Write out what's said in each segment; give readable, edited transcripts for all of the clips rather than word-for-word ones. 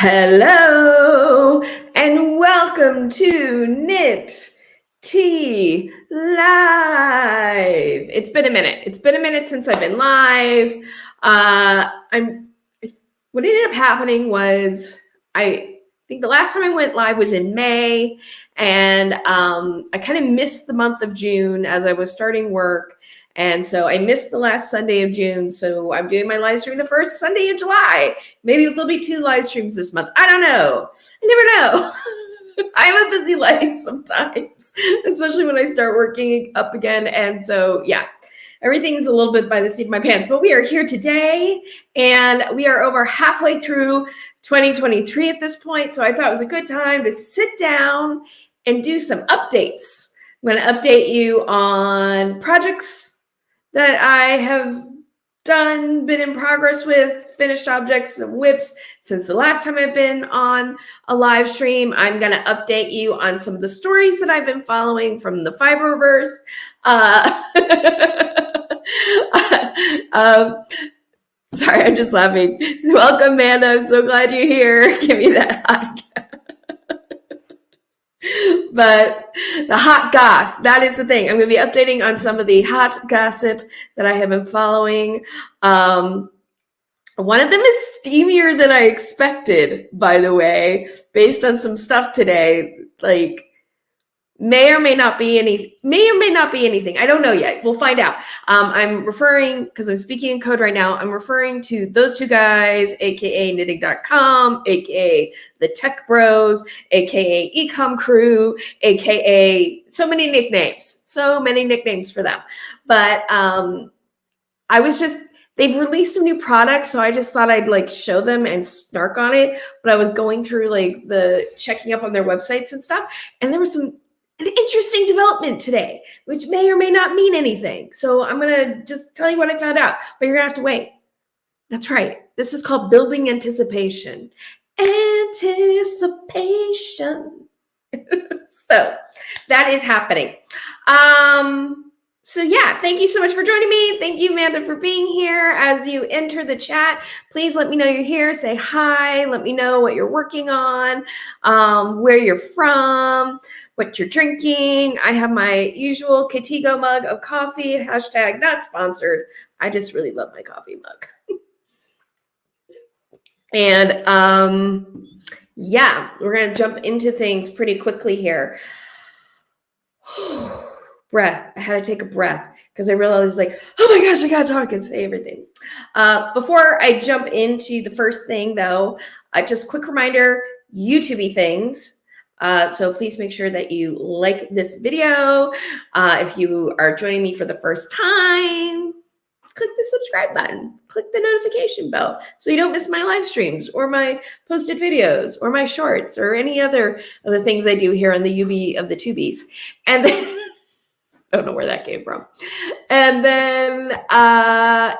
Hello and welcome to Knit Tea Live. It's been a minute. It's been a minute since I've been live. What ended up happening was I think the last time I went live was in May, and I kind of missed the month of June as I was starting work. And so I missed the last Sunday of June. So I'm doing my live stream the first Sunday of July. Maybe there'll be 2 live streams this month. I don't know. I never know. I have a busy life sometimes, especially when I start working up again. And so, yeah, everything's a little bit by the seat of my pants. But we are here today, and we are over halfway through 2023 at this point. So I thought it was a good time to sit down and do some updates. I'm going to update you on projects that I have done, been in progress with, finished objects and whips since the last time I've been on a live stream. I'm going to update you on some of the stories that I've been following from the Fiberverse. Sorry, I'm just laughing. Welcome, Amanda. I'm so glad you're here. Give me that hot. But the hot goss, that is the thing. I'm going to be updating on some of the hot gossip that I have been following. One of them is steamier than I expected, by the way, based on some stuff today. Like, may or may not be anything. I don't know yet. We'll find out. I'm referring, because I'm speaking in code right now, I'm referring to those 2 guys, aka knitting.com, aka the Tech Bros, aka Ecom Crew, aka so many nicknames for them. But they've released some new products, so I just thought I'd show them and snark on it. But I was going through the checking up on their websites and stuff, and there was an interesting development today, which may or may not mean anything. So I'm going to just tell you what I found out, but you're going to have to wait. That's right. This is called building anticipation. Anticipation. So that is happening. So yeah, thank you so much for joining me. Thank you, Amanda, for being here. As you enter the chat, please let me know you're here. Say hi. Let me know what you're working on, where you're from, what you're drinking. I have my usual Katigo mug of coffee, hashtag not sponsored. I just really love my coffee mug. And yeah, we're going to jump into things pretty quickly here. Breath. I had to take a breath because I realized oh my gosh, I got to talk and say everything. Before I jump into the first thing though, just quick reminder, YouTube-y things. So please make sure that you like this video. If you are joining me for the first time, click the subscribe button, click the notification bell so you don't miss my live streams or my posted videos or my shorts or any other of the things I do here on the UB of the Tubies. And then don't know where that came from. And then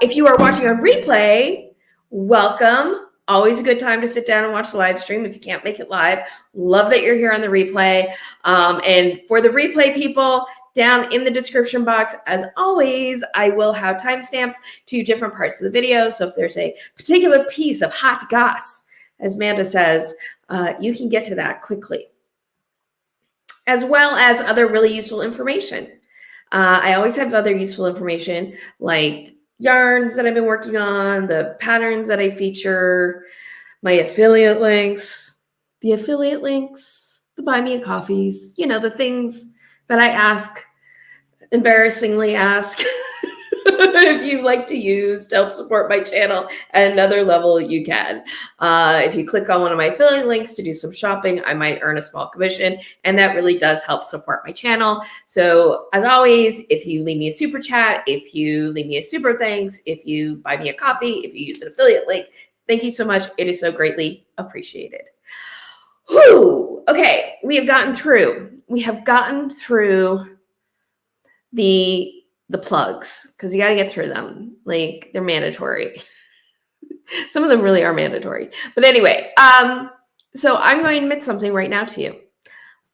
if you are watching on replay, welcome. Always a good time to sit down and watch the live stream if you can't make it live. Love that you're here on the replay. And for the replay people, down in the description box, as always, I will have timestamps to different parts of the video. So if there's a particular piece of hot goss, as Amanda says, you can get to that quickly, as well as other really useful information. I always have other useful information like yarns that I've been working on, the patterns that I feature, my affiliate links, the buy me a coffees, the things that I embarrassingly ask if you like to use to help support my channel at another level you can. If you click on one of my affiliate links to do some shopping, I might earn a small commission, and that really does help support my channel. So as always, if you leave me a super chat, if you leave me a super thanks, if you buy me a coffee, if you use an affiliate link, thank you so much. It is so greatly appreciated. Whew. Okay, we have gotten through the plugs, because you got to get through them. They're mandatory. Some of them really are mandatory. But anyway, so I'm going to admit something right now to you.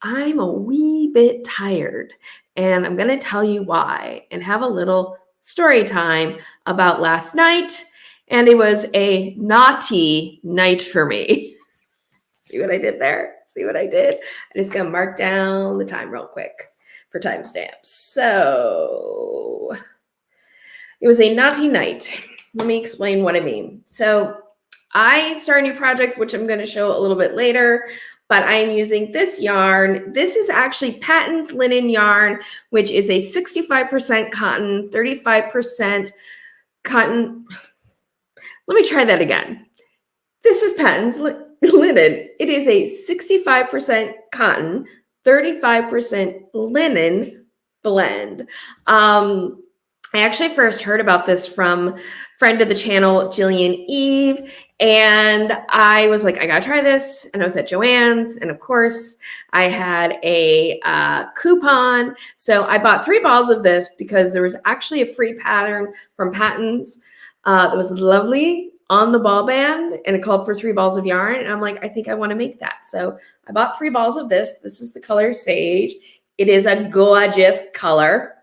I'm a wee bit tired, and I'm going to tell you why and have a little story time about last night. And it was a naughty night for me. See what I did there? See what I did? I'm just gonna mark down the time real quick for timestamps. So it was a Knotty Night. Let me explain what I mean. So I start a new project, which I'm going to show a little bit later, but I'm using this yarn. This is actually Patons Linen yarn, which is a 65% cotton, 35% cotton. Let me try that again. This is Patons Linen. It is a 65% cotton, 35% linen blend. I actually first heard about this from friend of the channel, Jillian Eve, and I was like, I gotta try this. And I was at Joann's, and of course, I had a coupon. So I bought 3 balls of this because there was actually a free pattern from Patons that was lovely on the ball band, and it called for 3 balls of yarn. And I'm like, I think I want to make that. So I bought 3 balls of this. This is the color Sage. It is a gorgeous color.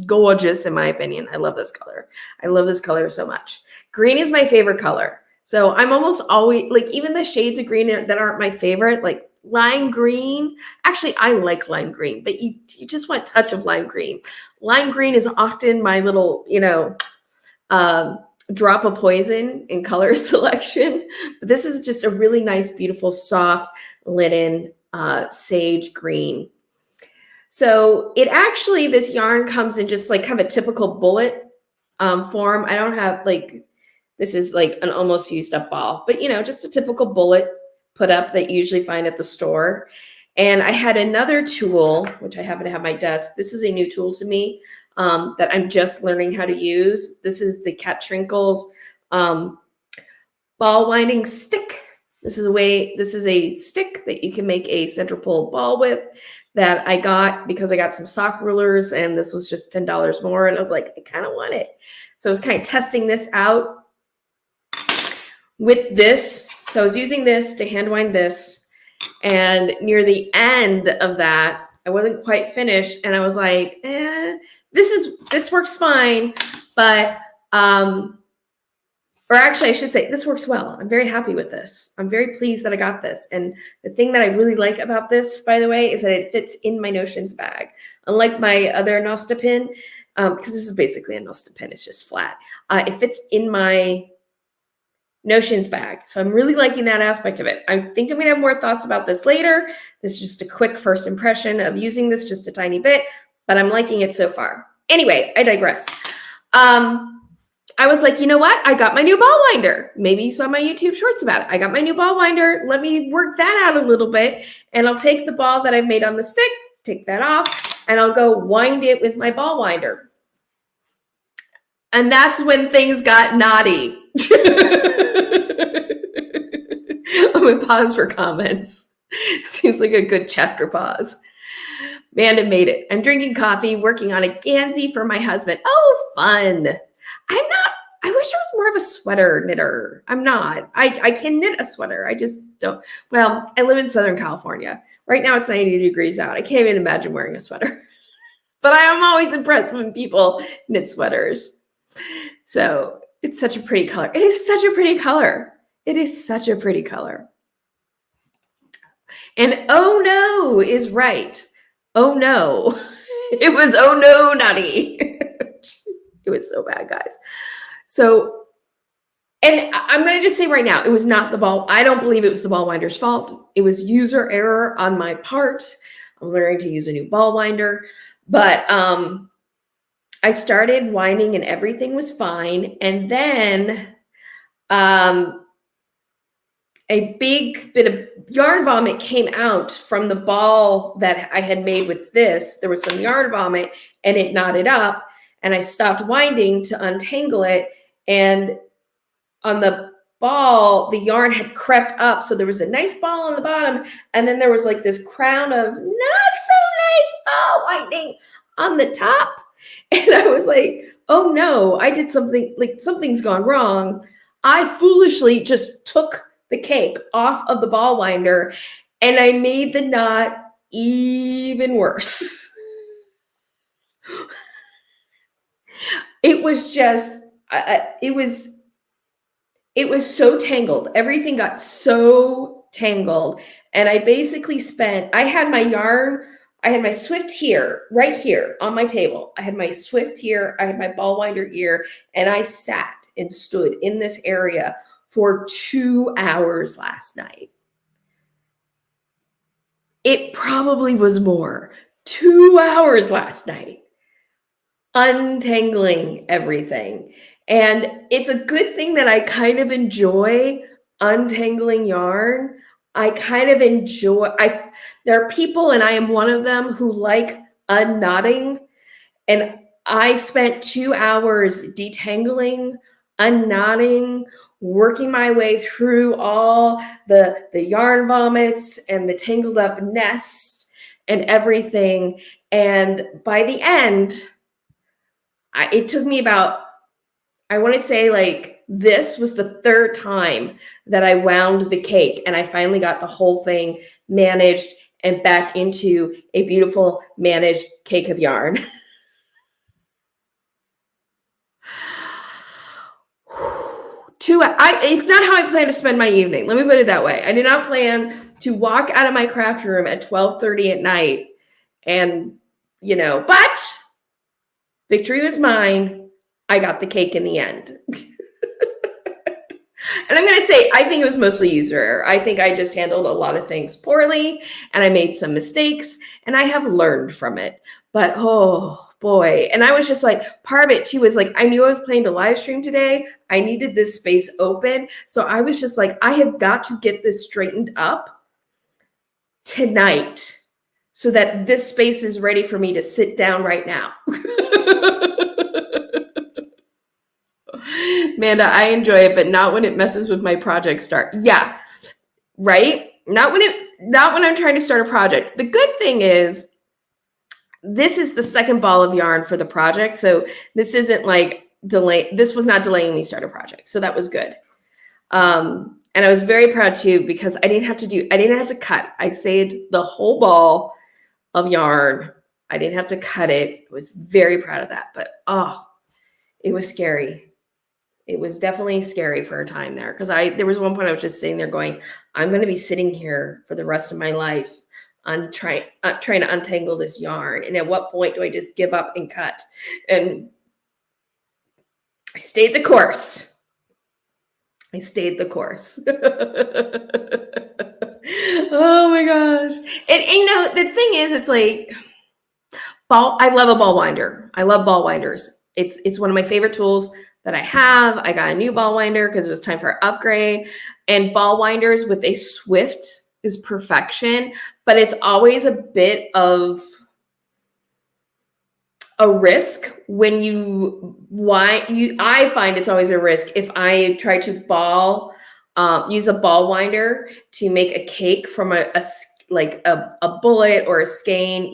Gorgeous in my opinion. I love this color. I love this color so much. Green is my favorite color. So I'm almost always like, even the shades of green that aren't my favorite, like lime green. Actually, I like lime green, but you just want a touch of lime green. Lime green is often my little, drop of poison in color selection. But this is just a really nice, beautiful, soft linen sage green. So it actually, this yarn comes in just like kind of a typical bullet form. I don't have like, this is like an almost used up ball, but just a typical bullet put up that you usually find at the store. And I had another tool, which I happen to have at my desk. This is a new tool to me that I'm just learning how to use. This is the Cat Trinkles ball winding stick. This is a stick that you can make a center pole ball with, that I got because I got some sock rulers, and this was just $10 more. And I was like, I kind of want it. So I was kind of testing this out with this. So I was using this to hand wind this. And near the end of that, I wasn't quite finished. And I was like, this works fine. But, or actually I should say this works well. I'm very happy with this. I'm very pleased that I got this. And the thing that I really like about this, by the way, is that it fits in my notions bag. Unlike my other Nosta pin, because this is basically a Nosta pin, it's just flat. It fits in my notions bag. So I'm really liking that aspect of it. I think I'm gonna have more thoughts about this later. This is just a quick first impression of using this just a tiny bit, but I'm liking it so far. Anyway, I digress. I was like, you know what? I got my new ball winder. Maybe you saw my YouTube shorts about it. I got my new ball winder. Let me work that out a little bit. And I'll take the ball that I've made on the stick, take that off, and I'll go wind it with my ball winder. And that's when things got naughty. I'm going to pause for comments. Seems like a good chapter pause. Amanda made it. I'm drinking coffee, working on a Gansey for my husband. Oh, fun. I wish I was more of a sweater knitter. I'm not. I can knit a sweater. I just don't. Well, I live in Southern California. Right now it's 90 degrees out. I can't even imagine wearing a sweater. But I am always impressed when people knit sweaters. So it's such a pretty color. It is such a pretty color. It is such a pretty color. And oh no is right. Oh no. It was oh no, Knotty. It was so bad, guys. So, and I'm going to just say right now, it was not the ball. I don't believe it was the ball winder's fault. It was user error on my part. I'm learning to use a new ball winder. But I started winding and everything was fine. And then a big bit of yarn vomit came out from the ball that I had made with this. There was some yarn vomit and it knotted up. And I stopped winding to untangle it. And on the ball, the yarn had crept up. So there was a nice ball on the bottom. And then there was like this crown of not so nice ball winding on the top. And I was like, oh no, I did something, like something's gone wrong. I foolishly just took the cake off of the ball winder and I made the knot even worse. It was just, it was so tangled. Everything got so tangled. And I basically I had my yarn, I had my Swift here, right here on my table. I had my Swift here, I had my ball winder here, and I sat and stood in this area for 2 hours last night. It probably was more. 2 hours last night, untangling everything. And it's a good thing that I kind of enjoy untangling yarn. I kind of enjoy, there are people, and I am one of them, who like unknotting. And I spent 2 hours detangling, unknotting, working my way through all the yarn vomits and the tangled up nests and everything. And by the end, it took me about, I want to say, like, this was the third time that I wound the cake, and I finally got the whole thing managed and back into a beautiful managed cake of yarn. It's not how I plan to spend my evening. Let me put it that way. I did not plan to walk out of my craft room at 12:30 at night and, but victory was mine. I got the cake in the end. And I'm going to say, I think it was mostly user error. I think I just handled a lot of things poorly, and I made some mistakes, and I have learned from it. But, oh boy. And I was just like, part of it too was like, I knew I was planning to live stream today. I needed this space open. So I was just like, I have got to get this straightened up tonight so that this space is ready for me to sit down right now. Amanda, I enjoy it, but not when it messes with my project start. Yeah, right? Not when I'm trying to start a project. The good thing is, this is the second ball of yarn for the project. So this isn't like this was not delaying me start a project. So that was good. And I was very proud too, because I didn't have to cut. I saved the whole ball of yarn. I didn't have to cut it. I was very proud of that, but it was scary. It was definitely scary for a time there, because there was one point I was just sitting there going, I'm going to be sitting here for the rest of my life on trying to untangle this yarn. And at what point do I just give up and cut? And I stayed the course. Oh my gosh. And the thing is, it's like, I love a ball winder. I love ball winders. It's one of my favorite tools that I have. I got a new ball winder because it was time for an upgrade. And ball winders with a Swift is perfection, but it's always a bit of a risk when I find it's always a risk if I try to use a ball winder to make a cake from a bullet or a skein,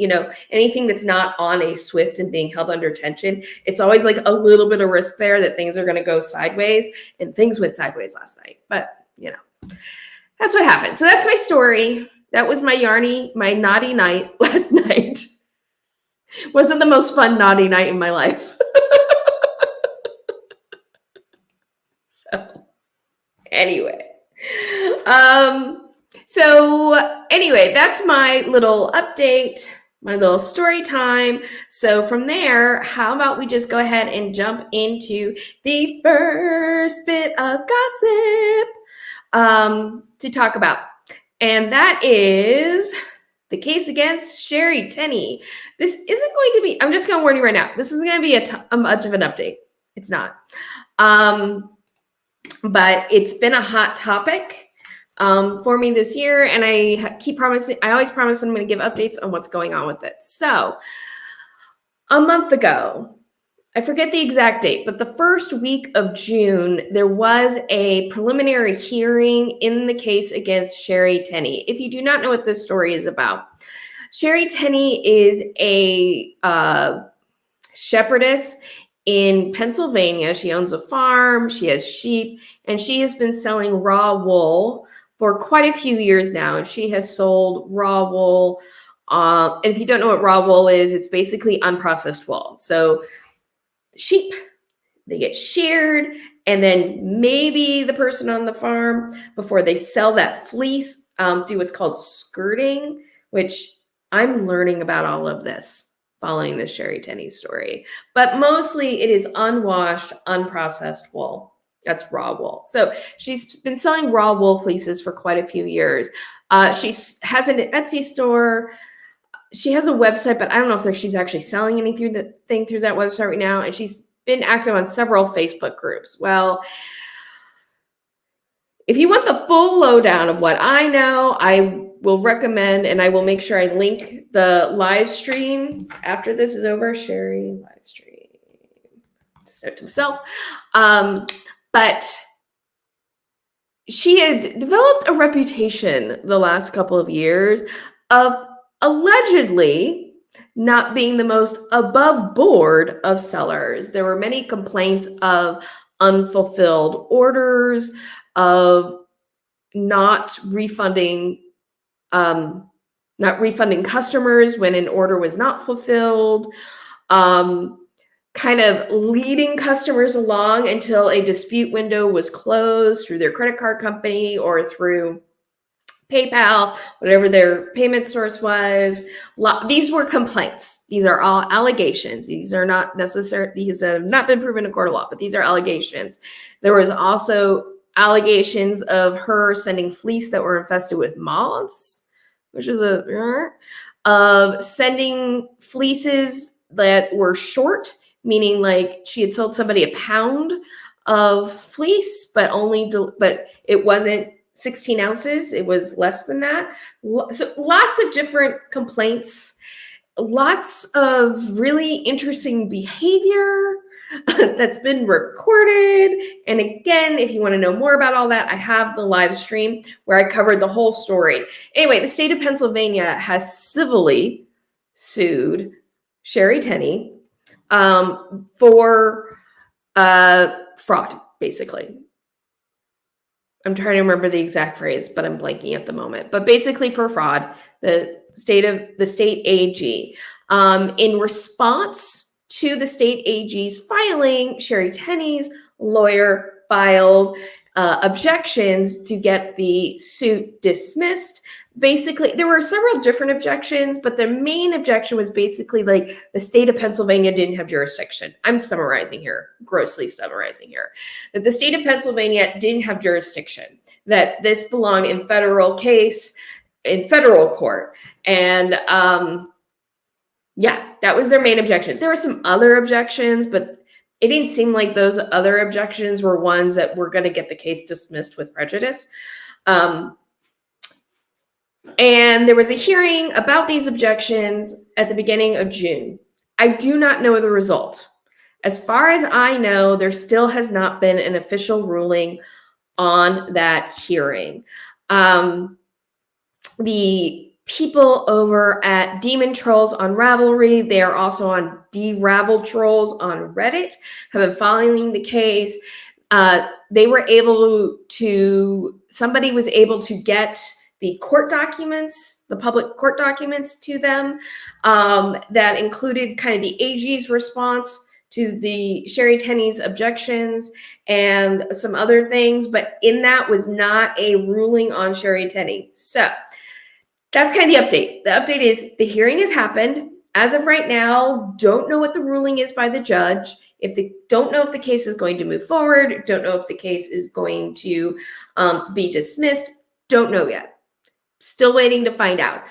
anything that's not on a Swift and being held under tension. It's always like a little bit of risk there that things are going to go sideways, and things went sideways last night, but that's what happened. So that's my story. That was my naughty night last night. Wasn't the most fun naughty night in my life. So anyway, that's my little update, my little story time. So from there, how about we just go ahead and jump into the first bit of gossip to talk about. And that is the case against Sherry Tenney. This isn't going to be, I'm just going to warn you right now, this isn't going to be much of an update. It's not. But it's been a hot topic for me this year, and I always promise I'm going to give updates on what's going on with it. So a month ago, I forget the exact date, but the first week of June, there was a preliminary hearing in the case against Sherry Tenney. If you do not know what this story is about, Sherry Tenney is a shepherdess in Pennsylvania. She owns a farm, she has sheep, and she has been selling raw wool for quite a few years now. And she has sold raw wool. And if you don't know what raw wool is, it's basically unprocessed wool. So sheep, they get sheared, and then maybe the person on the farm, before they sell that fleece, do what's called skirting, which I'm learning about all of this following the Sherry Tenney story. But mostly it is unwashed, unprocessed wool. That's raw wool. So she's been selling raw wool fleeces for quite a few years. She has an Etsy store. She has a website, but I don't know if she's actually selling anything through that website right now. And she's been active on several Facebook groups. Well, if you want the full lowdown of what I know, I will recommend, and I will make sure I link the live stream after this is over. Sherry live stream. Just note to myself. But she had developed a reputation the last couple of years of allegedly not being the most above board of sellers. There were many complaints of unfulfilled orders, of not refunding customers when an order was not fulfilled, kind of leading customers along until a dispute window was closed through their credit card company or through PayPal, whatever their payment source was. These were complaints. These are all allegations. These are not necessary. These have not been proven in court of law, but these are allegations. There was also allegations of her sending fleece that were infested with moths, which is of sending fleeces that were short, meaning like she had sold somebody a pound of fleece, but but it wasn't 16 ounces. It was less than that. So lots of different complaints, lots of really interesting behavior that's been recorded. And again, if you want to know more about all that, I have the live stream where I covered the whole story. Anyway, the state of Pennsylvania has civilly sued Sherry Tenney for fraud, basically. I'm trying to remember the exact phrase, but I'm blanking at the moment. But basically for fraud, the state AG. In response to the state AG's filing, Sherry Tenney's lawyer filed objections to get the suit dismissed. Basically, there were several different objections, but the main objection was basically like the state of Pennsylvania didn't have jurisdiction. I'm summarizing here, grossly summarizing here, that the state of Pennsylvania didn't have jurisdiction, that this belonged in federal court. And yeah, that was their main objection. There were some other objections, but it didn't seem like those other objections were ones that were going to get the case dismissed with prejudice. And there was a hearing about these objections at the beginning of June. I do not know the result. As far as I know, there still has not been an official ruling on that hearing. The people over at Demon Trolls on Ravelry, they are also on De-Ravel Trolls on Reddit, have been following the case. They were able somebody was able to get the court documents, the public court documents to them that included kind of the AG's response to the Sherry Tenney's objections and some other things, but in that was not a ruling on Sherry Tenney. So that's kind of the update. The update is the hearing has happened. As of right now, don't know what the ruling is by the judge. Don't know if the case is going to move forward. Don't know if the case is going to be dismissed. Don't know yet. Still waiting to find out.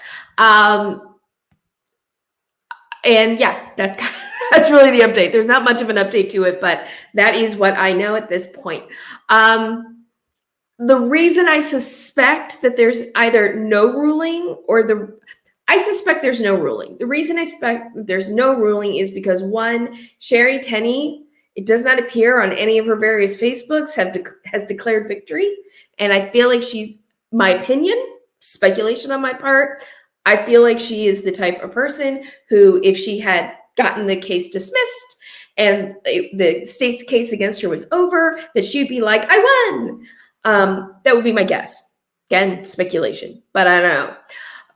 And yeah, that's really the update. There's not much of an update to it, but that is what I know at this point. The reason I suspect that there's either no ruling I suspect there's no ruling. The reason I suspect there's no ruling is because one, Sherry Tenney, it does not appear on any of her various Facebooks has declared victory. And I feel like my opinion, speculation on my part, I feel like she is the type of person who, if she had gotten the case dismissed and the state's case against her was over, that she'd be like, I won. That would be my guess. Again, speculation, but I don't know.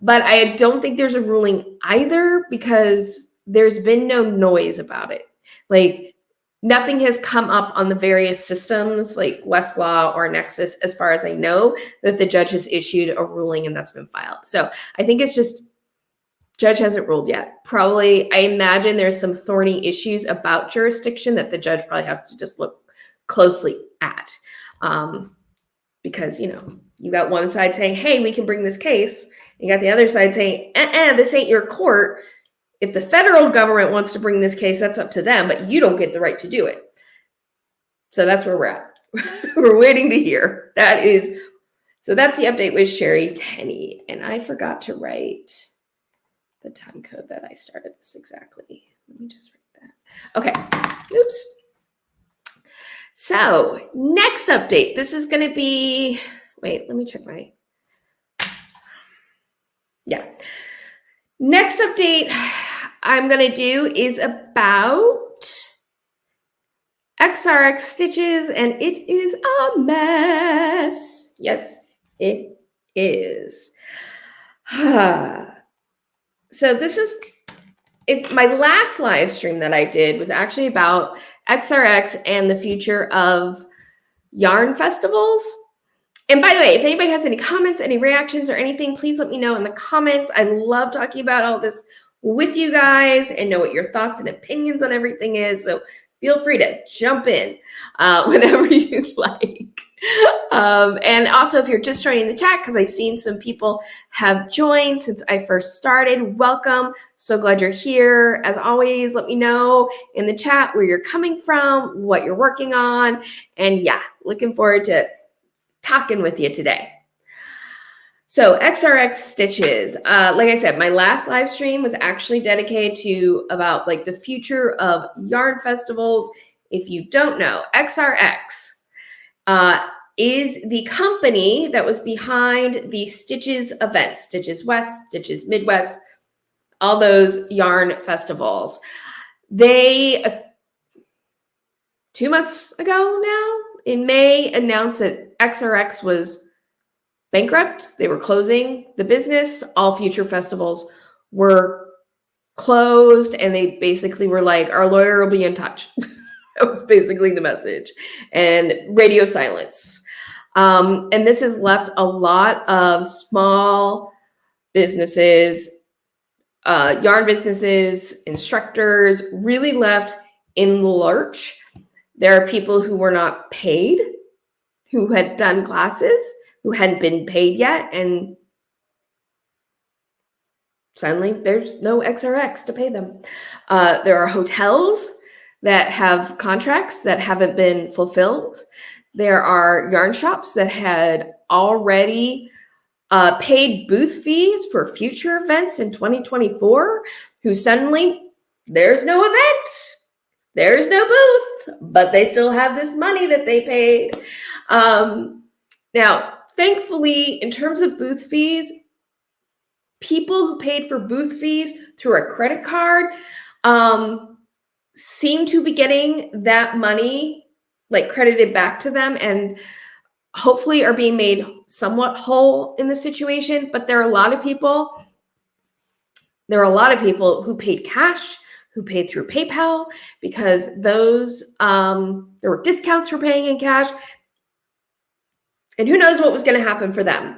But I don't think there's a ruling either because there's been no noise about it. Like Nothing has come up on the various systems like Westlaw or Nexus, as far as I know, that the judge has issued a ruling and that's been filed. So I think it's just judge hasn't ruled yet. Probably, I imagine there's some thorny issues about jurisdiction that the judge probably has to just look closely at. Because, you know, you got one side saying, hey, we can bring this case. You got the other side saying, this ain't your court. If the federal government wants to bring this case, that's up to them, but you don't get the right to do it. So that's where we're at. We're waiting to hear. So that's the update with Sherry Tenney. And I forgot to write the time code that I started this exactly. Let me just write that. Okay. Oops. So next update. This is going to be, wait, let me check my, yeah. Next update I'm going to do is about XRX Stitches, and it is a mess. Yes, it is. So this is, my last live stream that I did was actually about XRX and the future of yarn festivals. And by the way, if anybody has any comments, any reactions or anything, please let me know in the comments. I love talking about all this with you guys and know what your thoughts and opinions on everything is. So feel free to jump in whenever you'd like. And also, if you're just joining the chat, because I've seen some people have joined since I first started, welcome. So glad you're here. As always, let me know in the chat where you're coming from, what you're working on. And yeah, looking forward to talking with you today. So XRX Stitches, like I said, my last live stream was actually dedicated to about like the future of yarn festivals. If you don't know, XRX is the company that was behind the Stitches events, Stitches West, Stitches Midwest, all those yarn festivals. They, 2 months ago now, in May, announced that XRX was bankrupt. They were closing the business. All future festivals were closed, and they basically were like, our lawyer will be in touch. That was basically the message. And radio silence. And this has left a lot of small businesses, yarn businesses, instructors, really left in the lurch. There are people who were not paid, who had done classes, who hadn't been paid yet, and suddenly there's no XRX to pay them. There are hotels that have contracts that haven't been fulfilled. There are yarn shops that had already paid booth fees for future events in 2024, who suddenly, there's no event. There's no booth, but they still have this money that they paid. Now, thankfully, in terms of booth fees, people who paid for booth fees through a credit card seem to be getting that money like credited back to them and hopefully are being made somewhat whole in the situation. But there are a lot of people who paid cash, who paid through PayPal, because those there were discounts for paying in cash, and who knows what was going to happen for them.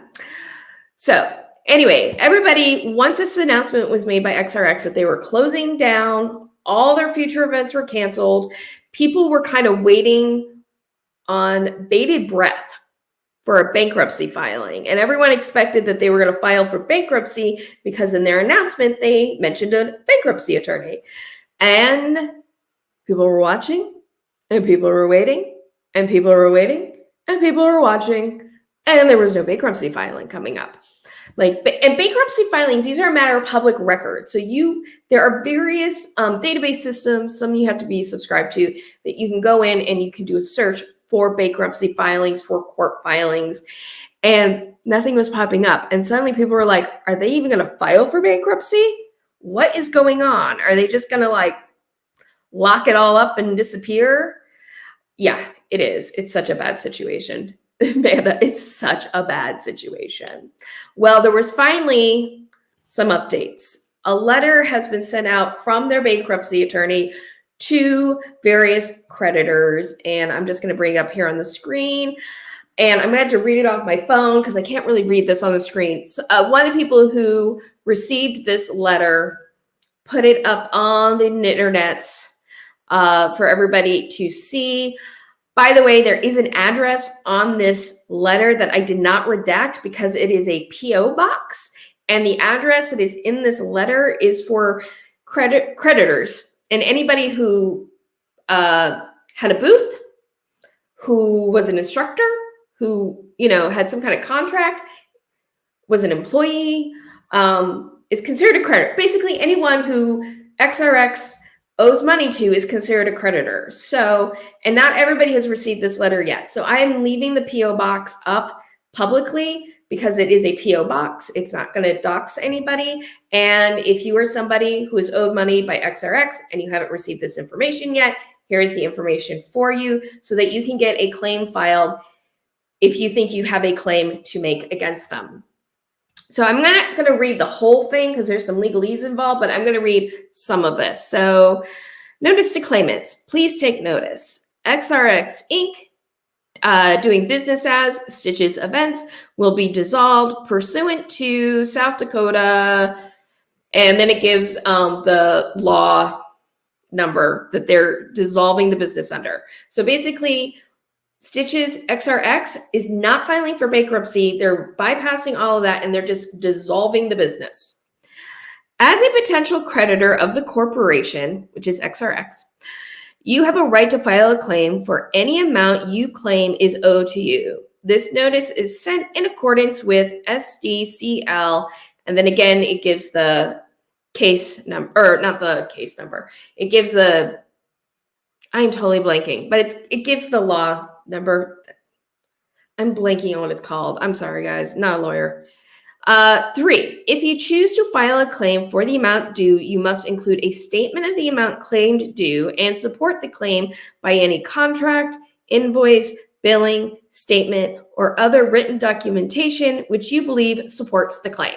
So anyway, everybody, once this announcement was made by XRX that they were closing down, all their future events were canceled, people were kind of waiting on bated breath for a bankruptcy filing. And everyone expected that they were going to file for bankruptcy because in their announcement, they mentioned a bankruptcy attorney. And people were watching, and people were waiting, and people were waiting, and people were watching, and there was no bankruptcy filing coming up. And bankruptcy filings, these are a matter of public record. So there are various database systems, some you have to be subscribed to, that you can go in and you can do a search for bankruptcy filings, for court filings, and nothing was popping up. And suddenly people were like, are they even going to file for bankruptcy? What is going on? Are they just going to like lock it all up and disappear? Yeah, it is. It's such a bad situation. Amanda, it's such a bad situation. Well, there was finally some updates. A letter has been sent out from their bankruptcy attorney to various creditors. And I'm just going to bring it up here on the screen. And I'm going to have to read it off my phone because I can't really read this on the screen. So, one of the people who received this letter put it up on the internets for everybody to see. By the way, there is an address on this letter that I did not redact because it is a P.O. box. And the address that is in this letter is for creditors and anybody who had a booth, who was an instructor, who, you know, had some kind of contract, was an employee, is considered a creditor. Basically, anyone who XRX owes money to is considered a creditor. So, and not everybody has received this letter yet. So I am leaving the P.O. box up publicly because it is a P.O. box. It's not going to dox anybody. And if you are somebody who is owed money by XRX and you haven't received this information yet, here is the information for you so that you can get a claim filed if you think you have a claim to make against them. So I'm not going to read the whole thing because there's some legalese involved, but I'm going to read some of this. So notice to claimants, please take notice. XRX Inc. Doing business as Stitches Events will be dissolved pursuant to South Dakota. And then it gives the law number that they're dissolving the business under. So basically, Stitches XRX is not filing for bankruptcy. They're bypassing all of that and they're just dissolving the business. As a potential creditor of the corporation, which is XRX, you have a right to file a claim for any amount you claim is owed to you. This notice is sent in accordance with SDCL. And then again, it gives the case number, or not the case number. It gives the, I'm totally blanking, but it gives the law number. I'm blanking on what it's called. I'm sorry, guys. Not a lawyer. 3, if you choose to file a claim for the amount due, you must include a statement of the amount claimed due and support the claim by any contract, invoice, billing, statement, or other written documentation which you believe supports the claim.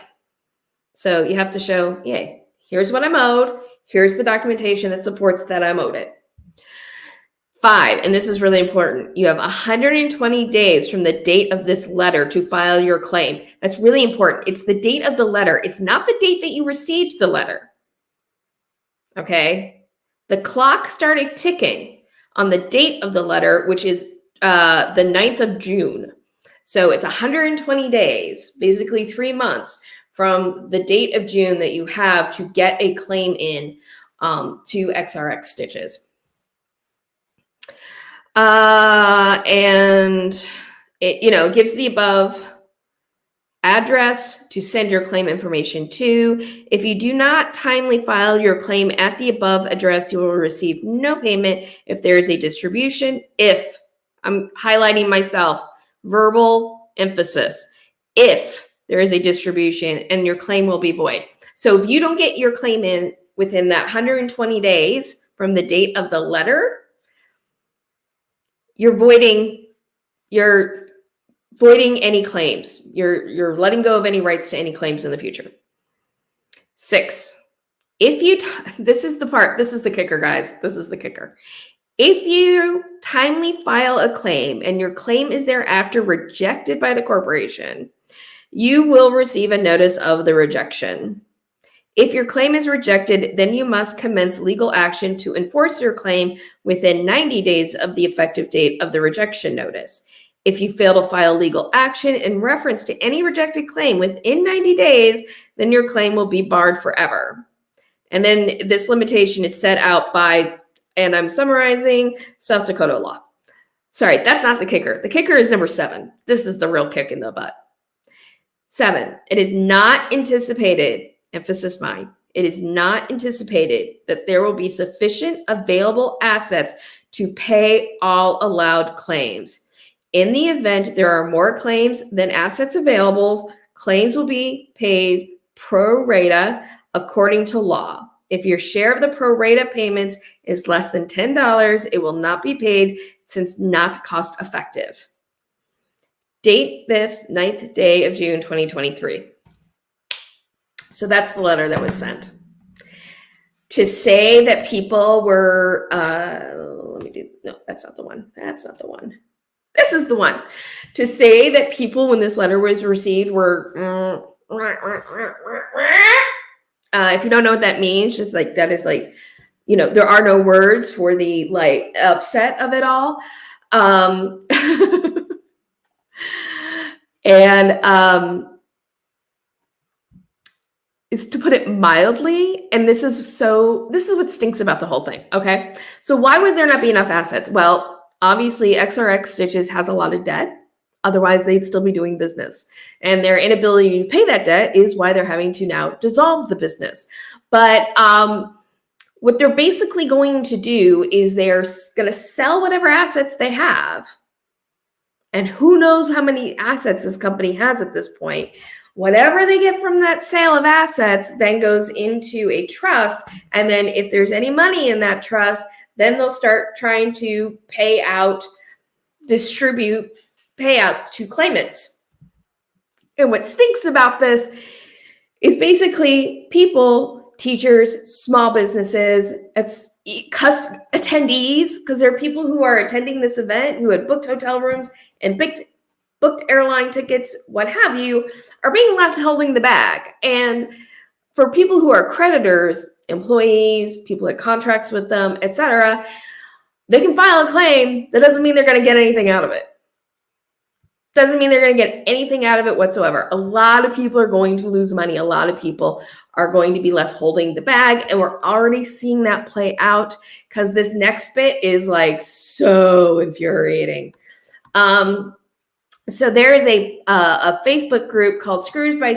So you have to show, yay, here's what I'm owed. Here's the documentation that supports that I'm owed it. 5, and this is really important, you have 120 days from the date of this letter to file your claim. That's really important. It's the date of the letter. It's not the date that you received the letter. Okay? The clock started ticking on the date of the letter, which is the 9th of June. So it's 120 days, basically 3 months from the date of June that you have to get a claim in to XRX Stitches. And it, you know, gives the above address to send your claim information to. If you do not timely file your claim at the above address, you will receive no payment if there is a distribution. If, I'm highlighting myself, verbal emphasis, if there is a distribution and your claim will be void. So if you don't get your claim in within that 120 days from the date of the letter, you're voiding any claims. You're letting go of any rights to any claims in the future. 6, if you, this is the kicker, guys. This is the kicker. If you timely file a claim and your claim is thereafter rejected by the corporation, you will receive a notice of the rejection. If your claim is rejected, then you must commence legal action to enforce your claim within 90 days of the effective date of the rejection notice. If you fail to file legal action in reference to any rejected claim within 90 days, then your claim will be barred forever. And then this limitation is set out by, and I'm summarizing, South Dakota law. Sorry, that's not the kicker. The kicker is number 7. This is the real kick in the butt. 7, it is not anticipated, emphasis mine, it is not anticipated that there will be sufficient available assets to pay all allowed claims. In the event there are more claims than assets available, claims will be paid pro rata according to law. If your share of the pro rata payments is less than $10, it will not be paid since not cost effective. Date this 9th day of June 2023. So that's the letter that was sent. to say that people were, no, that's not the one. That's not the one. This is the one. To say that people, when this letter was received, were, if you don't know what that means, just like, that is like, you know, there are no words for the like upset of it all. And is to put it mildly, and this is what stinks about the whole thing, okay? So why would there not be enough assets? Well, obviously XRX Stitches has a lot of debt. Otherwise, they'd still be doing business. And their inability to pay that debt is why they're having to now dissolve the business. But what they're basically going to do is they're going to sell whatever assets they have. And who knows how many assets this company has at this point. Whatever they get from that sale of assets then goes into a trust. And then if there's any money in that trust, then they'll start trying to distribute payouts to claimants. And what stinks about this is basically people, teachers, small businesses, attendees, because there are people who are attending this event who had booked hotel rooms and booked airline tickets, what have you, are being left holding the bag. And for people who are creditors, employees, people that contracts with them, etc., they can file a claim. That doesn't mean they're going to get anything out of it. Doesn't mean they're going to get anything out of it whatsoever. A lot of people are going to lose money. A lot of people are going to be left holding the bag. And we're already seeing that play out because this next bit is like so infuriating. So there is a Facebook group called Screwed by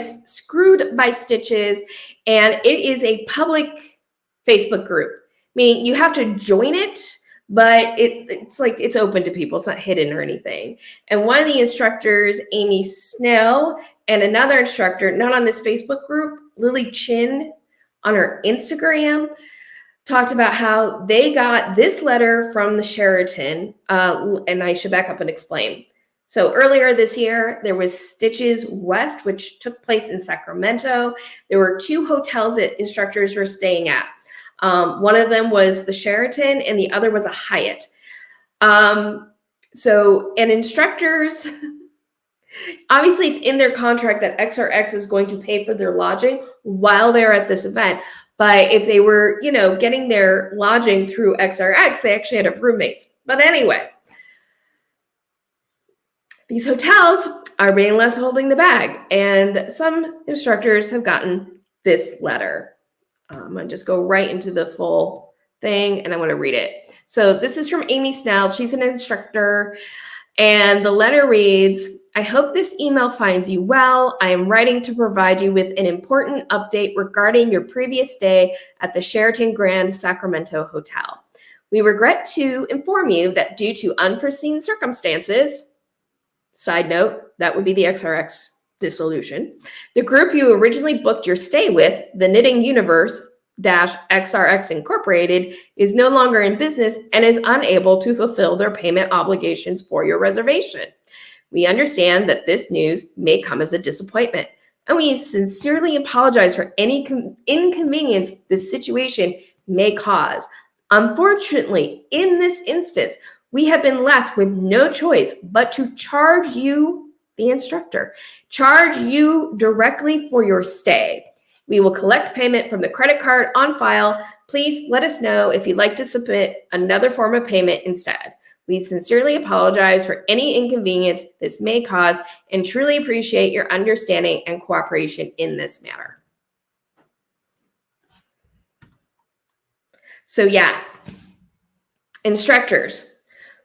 Stitches, and it is a public Facebook group, meaning you have to join it, but it's like it's open to people. It's not hidden or anything. And one of the instructors, Amy Snell, and another instructor, not on this Facebook group, Lily Chin, on her Instagram, talked about how they got this letter from the Sheraton, and I should back up and explain. So earlier this year, there was Stitches West, which took place in Sacramento. There were 2 hotels that instructors were staying at. One of them was the Sheraton and the other was a Hyatt. And instructors, obviously it's in their contract that XRX is going to pay for their lodging while they're at this event. But if they were, getting their lodging through XRX, they actually had to have roommates. But anyway, these hotels are being left holding the bag, and some instructors have gotten this letter. I'm going to just go right into the full thing, and I want to read it. So this is from Amy Snell. She's an instructor, and the letter reads, I hope this email finds you well. I am writing to provide you with an important update regarding your previous stay at the Sheraton Grand Sacramento Hotel. We regret to inform you that due to unforeseen circumstances, side note, that would be the XRX dissolution, the group you originally booked your stay with, the Knitting Universe XRX Incorporated, is no longer in business and is unable to fulfill their payment obligations for your reservation. We understand that this news may come as a disappointment, and we sincerely apologize for any inconvenience this situation may cause. Unfortunately, in this instance, we have been left with no choice but to charge you, the instructor, charge you directly for your stay. We will collect payment from the credit card on file. Please let us know if you'd like to submit another form of payment instead. We sincerely apologize for any inconvenience this may cause and truly appreciate your understanding and cooperation in this matter. So yeah, instructors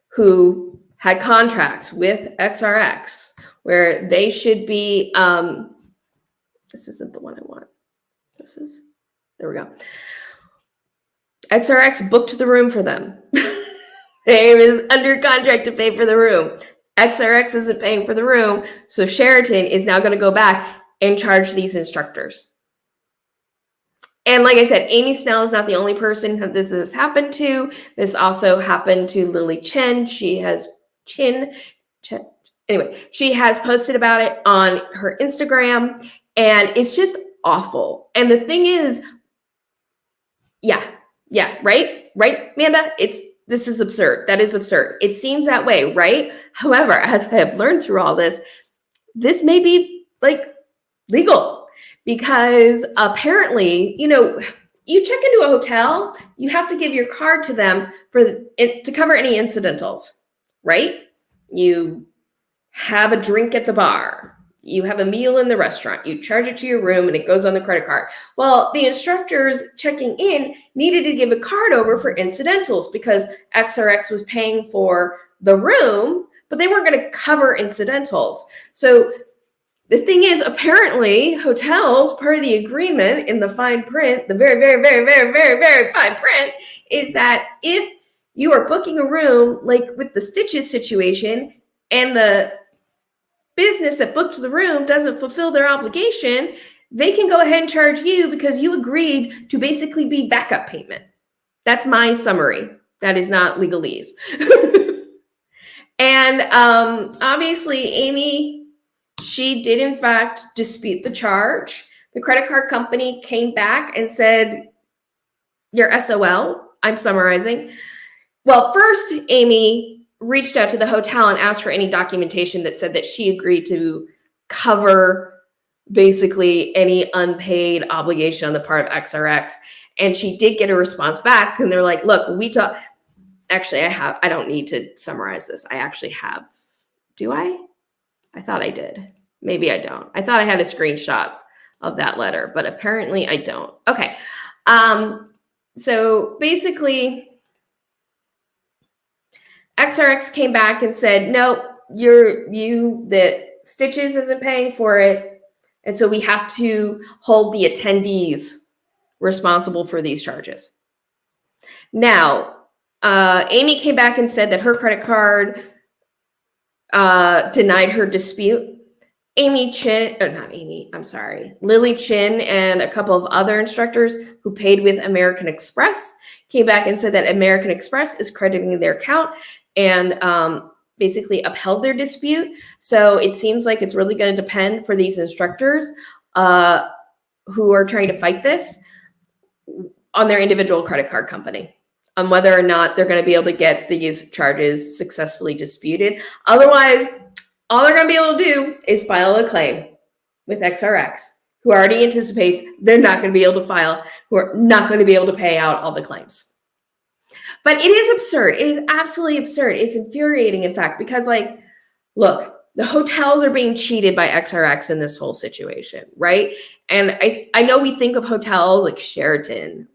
who had contracts with XRX where they should be, this isn't the one I want. There we go. XRX booked the room for them. They was under contract to pay for the room. XRX isn't paying for the room, so Sheraton is now going to go back and charge these instructors. And like I said, Amy Snell is not the only person that this has happened to. This also happened to Lily Chen. She has she has posted about it on her Instagram, and it's just awful. And the thing is, Yeah. Yeah. Right. Right, Amanda? This is absurd. That is absurd. It seems that way, right? However, as I have learned through all this may be like legal because apparently, you check into a hotel, you have to give your card to them to cover any incidentals, right? You have a drink at the bar, you have a meal in the restaurant, you charge it to your room and it goes on the credit card. Well, the instructors checking in needed to give a card over for incidentals because XRX was paying for the room, but they weren't going to cover incidentals. So the thing is, apparently, hotels, part of the agreement in the fine print, the very, very, very, very, very, very fine print, is that if you are booking a room, like with the Stitches situation, and the business that booked the room doesn't fulfill their obligation, they can go ahead and charge you because you agreed to basically be backup payment. That's my summary. That is not legalese. And obviously, Amy, she did, in fact, dispute the charge. The credit card company came back and said, you're SOL. I'm summarizing. Well, first, Amy reached out to the hotel and asked for any documentation that said that she agreed to cover basically any unpaid obligation on the part of XRX. And she did get a response back. And they're like, look, we talked. Actually, I don't need to summarize this. I actually have. Do I? I thought I did. Maybe I don't. I thought I had a screenshot of that letter, but apparently I don't. Okay. So basically, XRX came back and said, no, the Stitches isn't paying for it. And so we have to hold the attendees responsible for these charges. Now, Amy came back and said that her credit card denied her dispute. Lily Chin and a couple of other instructors who paid with American Express came back and said that American Express is crediting their account and basically upheld their dispute. So it seems like it's really going to depend for these instructors who are trying to fight this on their individual credit card company, on whether or not they're going to be able to get these charges successfully disputed. Otherwise, all they're going to be able to do is file a claim with XRX, who already anticipates they're not going to be able to file, who are not going to be able to pay out all the claims. But it is absurd. It is absolutely absurd. It's infuriating, in fact, because, like, look, the hotels are being cheated by XRX in this whole situation, right? And I know we think of hotels like Sheraton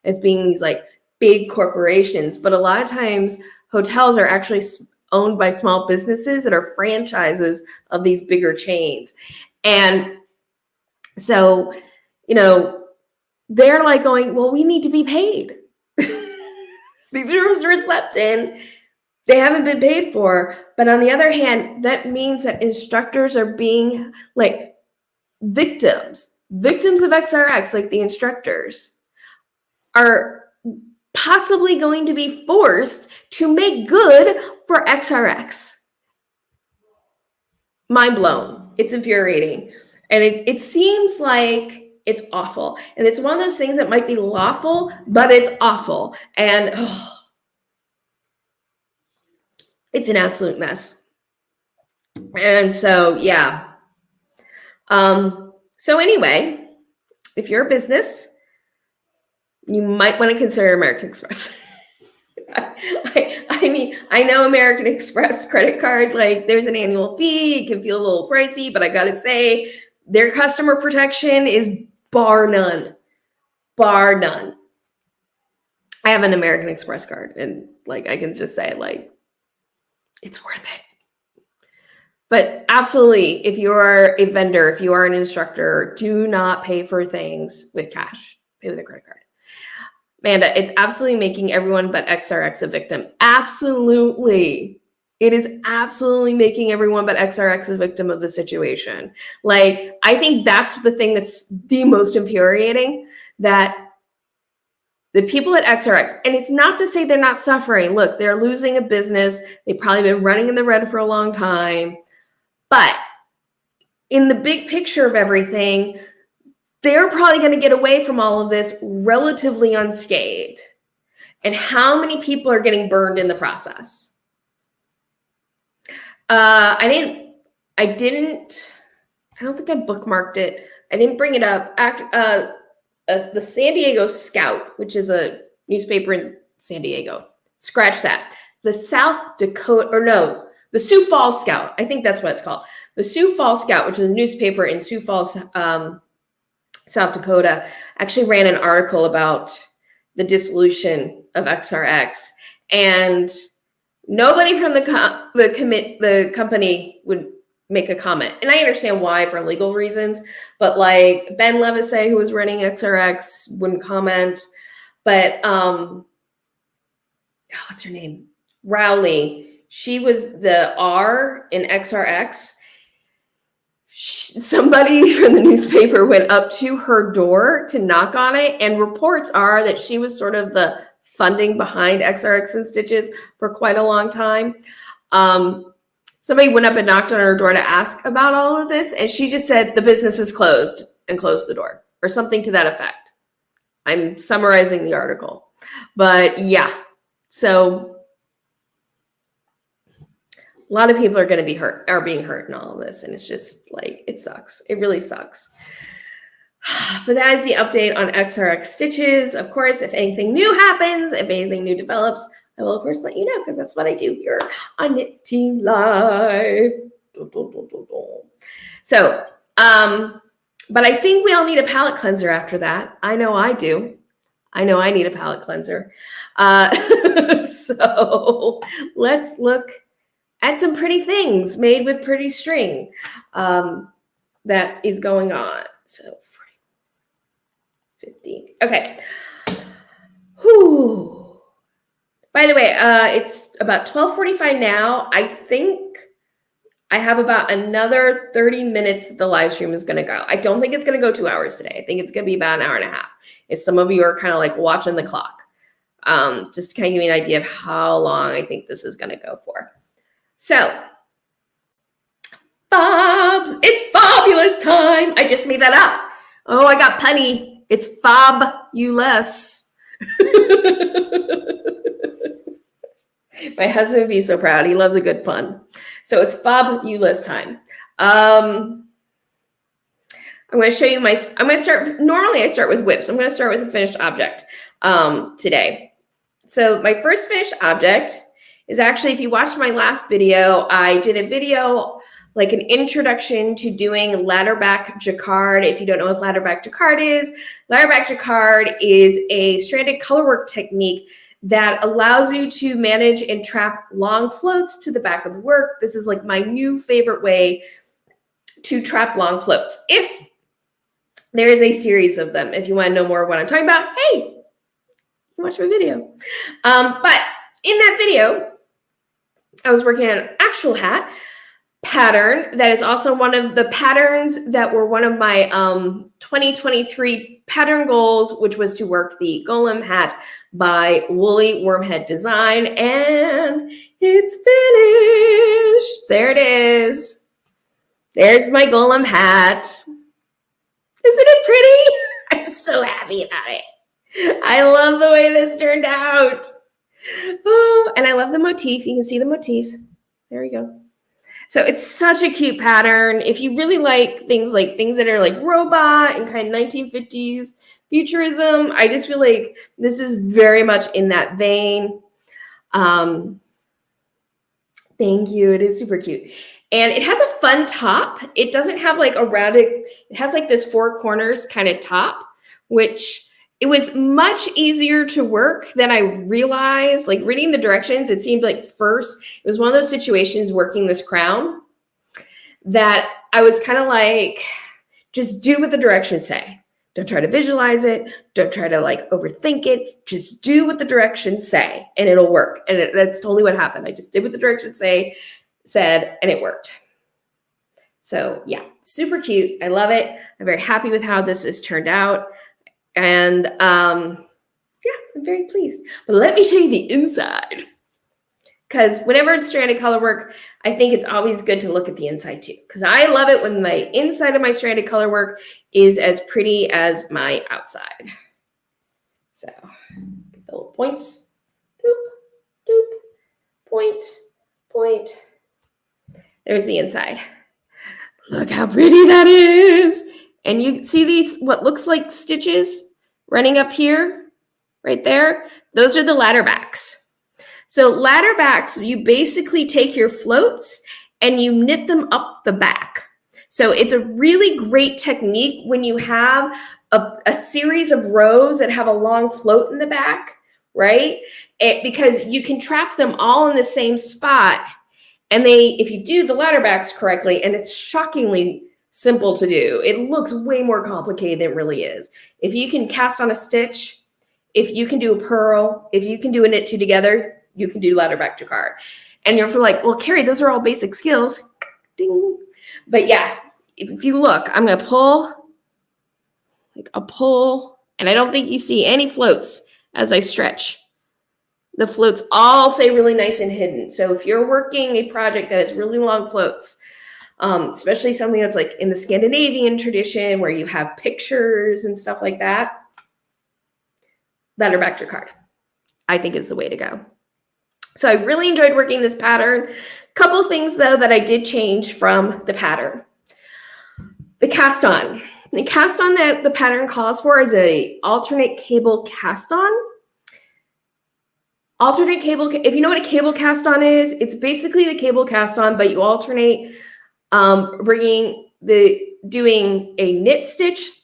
as being these, like, big corporations, but a lot of times hotels are actually owned by small businesses that are franchises of these bigger chains. And so, they're like going, well, we need to be paid. These rooms were slept in. They haven't been paid for. But on the other hand, that means that instructors are being like victims of XRX, like the instructors are possibly going to be forced to make good for XRX. Mind blown. It's infuriating. And it seems like it's awful. And it's one of those things that might be lawful, but it's awful. And it's an absolute mess. And so, yeah. So anyway, if you're a business, you might want to consider American Express. I mean, I know American Express credit card, like there's an annual fee. It can feel a little pricey, but I got to say their customer protection is bar none. Bar none. I have an American Express card and like, I can just say like, it's worth it. But absolutely, if you are a vendor, if you are an instructor, do not pay for things with cash. Pay with a credit card. Amanda, it's absolutely making everyone but XRX a victim. Absolutely. It is absolutely making everyone but XRX a victim of the situation. Like, I think that's the thing that's the most infuriating, that the people at XRX, and it's not to say they're not suffering. Look, they're losing a business. They've probably been running in the red for a long time. But in the big picture of everything, they're probably going to get away from all of this relatively unscathed. And how many people are getting burned in the process? I don't think I bookmarked it. I didn't bring it up. The San Diego Scout, which is a newspaper in San Diego. Scratch that. The the Sioux Falls Scout. I think that's what it's called. The Sioux Falls Scout, which is a newspaper in Sioux Falls, South Dakota, actually ran an article about the dissolution of XRX, and nobody from the company would make a comment. And I understand why, for legal reasons, but like Ben Levisay, who was running XRX, wouldn't comment. But what's her name? Rowley. She was the R in XRX. Somebody from the newspaper went up to her door to knock on it, and reports are that she was sort of the funding behind XRX and Stitches for quite a long time. Somebody went up and knocked on her door to ask about all of this, and she just said the business is closed and closed the door, or something to that effect. I'm summarizing the article, but yeah. So a lot of people are going to be being hurt in all of this. And it's just like, it sucks. It really sucks. But that is the update on XRX Stitches. Of course, if anything new happens, if anything new develops, I will, of course, let you know, because that's what I do here on Knit Team Live. So, but I think we all need a palette cleanser after that. I know I do. I know I need a palette cleanser. So let's look at some pretty things made with pretty string that is going on. So 50. Okay. Whew. By the way, it's about 12:45 now. I think I have about another 30 minutes that the live stream is going to go. I don't think it's going to go 2 hours today. I think it's going to be about an hour and a half. If some of you are kind of like watching the clock, just to kind of give you an idea of how long I think this is going to go for. So, Fobs, it's fabulous time. I just made that up. Oh, I got punny. It's FOB-ulous. My husband would be so proud. He loves a good pun. So it's FOB-ulous time. I'm going to show you normally I start with whips. I'm going to start with a finished object today. So my first finished object is actually, if you watched my last video, I did a video like an introduction to doing ladder back jacquard. If you don't know what ladder back jacquard is a stranded colorwork technique that allows you to manage and trap long floats to the back of the work. This is like my new favorite way to trap long floats. If there is a series of them, if you want to know more of what I'm talking about, hey, you can watch my video. But in that video, I was working on an actual hat pattern that is also one of the patterns that were one of my 2023 pattern goals, which was to work the Golem Hat by Woolywormhead Design, and it's finished. There it is. There's my Golem Hat. Isn't it pretty? I'm so happy about it. I love the way this turned out. Oh, and I love the motif. You can see the motif. There we go. So it's such a cute pattern. If you really like things that are like robot and kind of 1950s futurism, I just feel like this is very much in that vein. Thank you. It is super cute. And it has a fun top. It doesn't have like a rounded, it has like this four corners kind of top, which it was much easier to work than I realized. Like reading the directions, it seemed like first, it was one of those situations working this crown that I was kind of like, just do what the directions say. Don't try to visualize it. Don't try to like overthink it. Just do what the directions say and it'll work. And that's totally what happened. I just did what the directions said, and it worked. So yeah, super cute. I love it. I'm very happy with how this has turned out. And yeah, I'm very pleased. But let me show you the inside. because whenever it's stranded color work, I think it's always good to look at the inside too. Because I love it when my inside of my stranded color work is as pretty as my outside. So get the little points. Doop, doop, point, point. There's the inside. Look how pretty that is. And you see these, what looks like stitches running up here, right there? Those are the ladder backs. So ladder backs, you basically take your floats and you knit them up the back. So it's a really great technique when you have a series of rows that have a long float in the back, right? Because you can trap them all in the same spot. And if you do the ladder backs correctly, and it's shockingly simple to do, it looks way more complicated than it really is. If you can cast on a stitch, if you can do a purl, if you can do a knit two together, you can do ladder back jacquard. And you're like, well, Carrie, those are all basic skills. Ding. But yeah, if you look, I'm going to pull, like a pull, and I don't think you see any floats as I stretch. The floats all stay really nice and hidden. So if you're working a project that has really long floats, especially something that's like in the Scandinavian tradition where you have pictures and stuff like that, ladder back jacquard, I think is the way to go. So I really enjoyed working this pattern. Couple things though that I did change from the pattern. The cast on. The cast on that the pattern calls for is a alternate cable cast on. Alternate cable, if you know what a cable cast on is, it's basically the cable cast on, but you alternate doing a knit stitch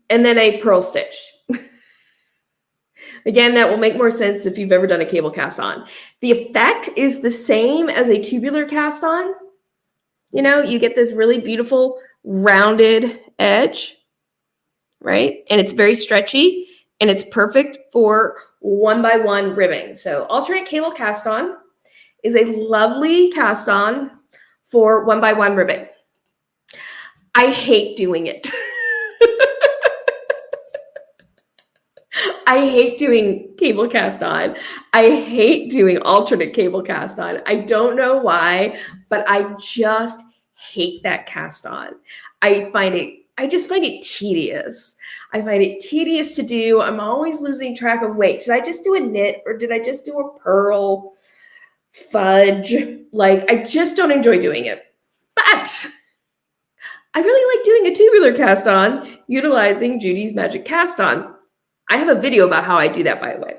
and then a purl stitch. Again, that will make more sense if you've ever done a cable cast on. The effect is the same as a tubular cast on. You know, you get this really beautiful rounded edge, right? And it's very stretchy and it's perfect for 1x1 ribbing. So alternate cable cast on is a lovely cast on for 1x1 ribbing. I hate doing it. I hate doing cable cast on. I hate doing alternate cable cast on. I don't know why, but I just hate that cast on. I just find it tedious. I find it tedious to do. I'm always losing track of, wait, did I just do a knit or did I just do a purl? Fudge. Like, I just don't enjoy doing it. But I really like doing a tubular cast on utilizing Judy's Magic Cast On. I have a video about how I do that, by the way.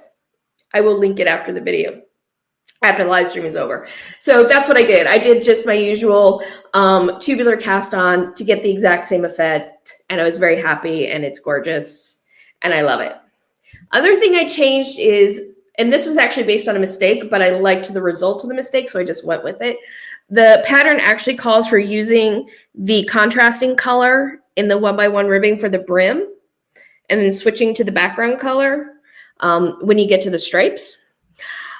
I will link it after the video, after the live stream is over. So that's what I did. I did just my usual tubular cast on to get the exact same effect. And I was very happy and it's gorgeous and I love it. Other thing I changed is, and this was actually based on a mistake, but I liked the result of the mistake, so I just went with it. The pattern actually calls for using the contrasting color in the 1x1 ribbing for the brim, and then switching to the background color when you get to the stripes.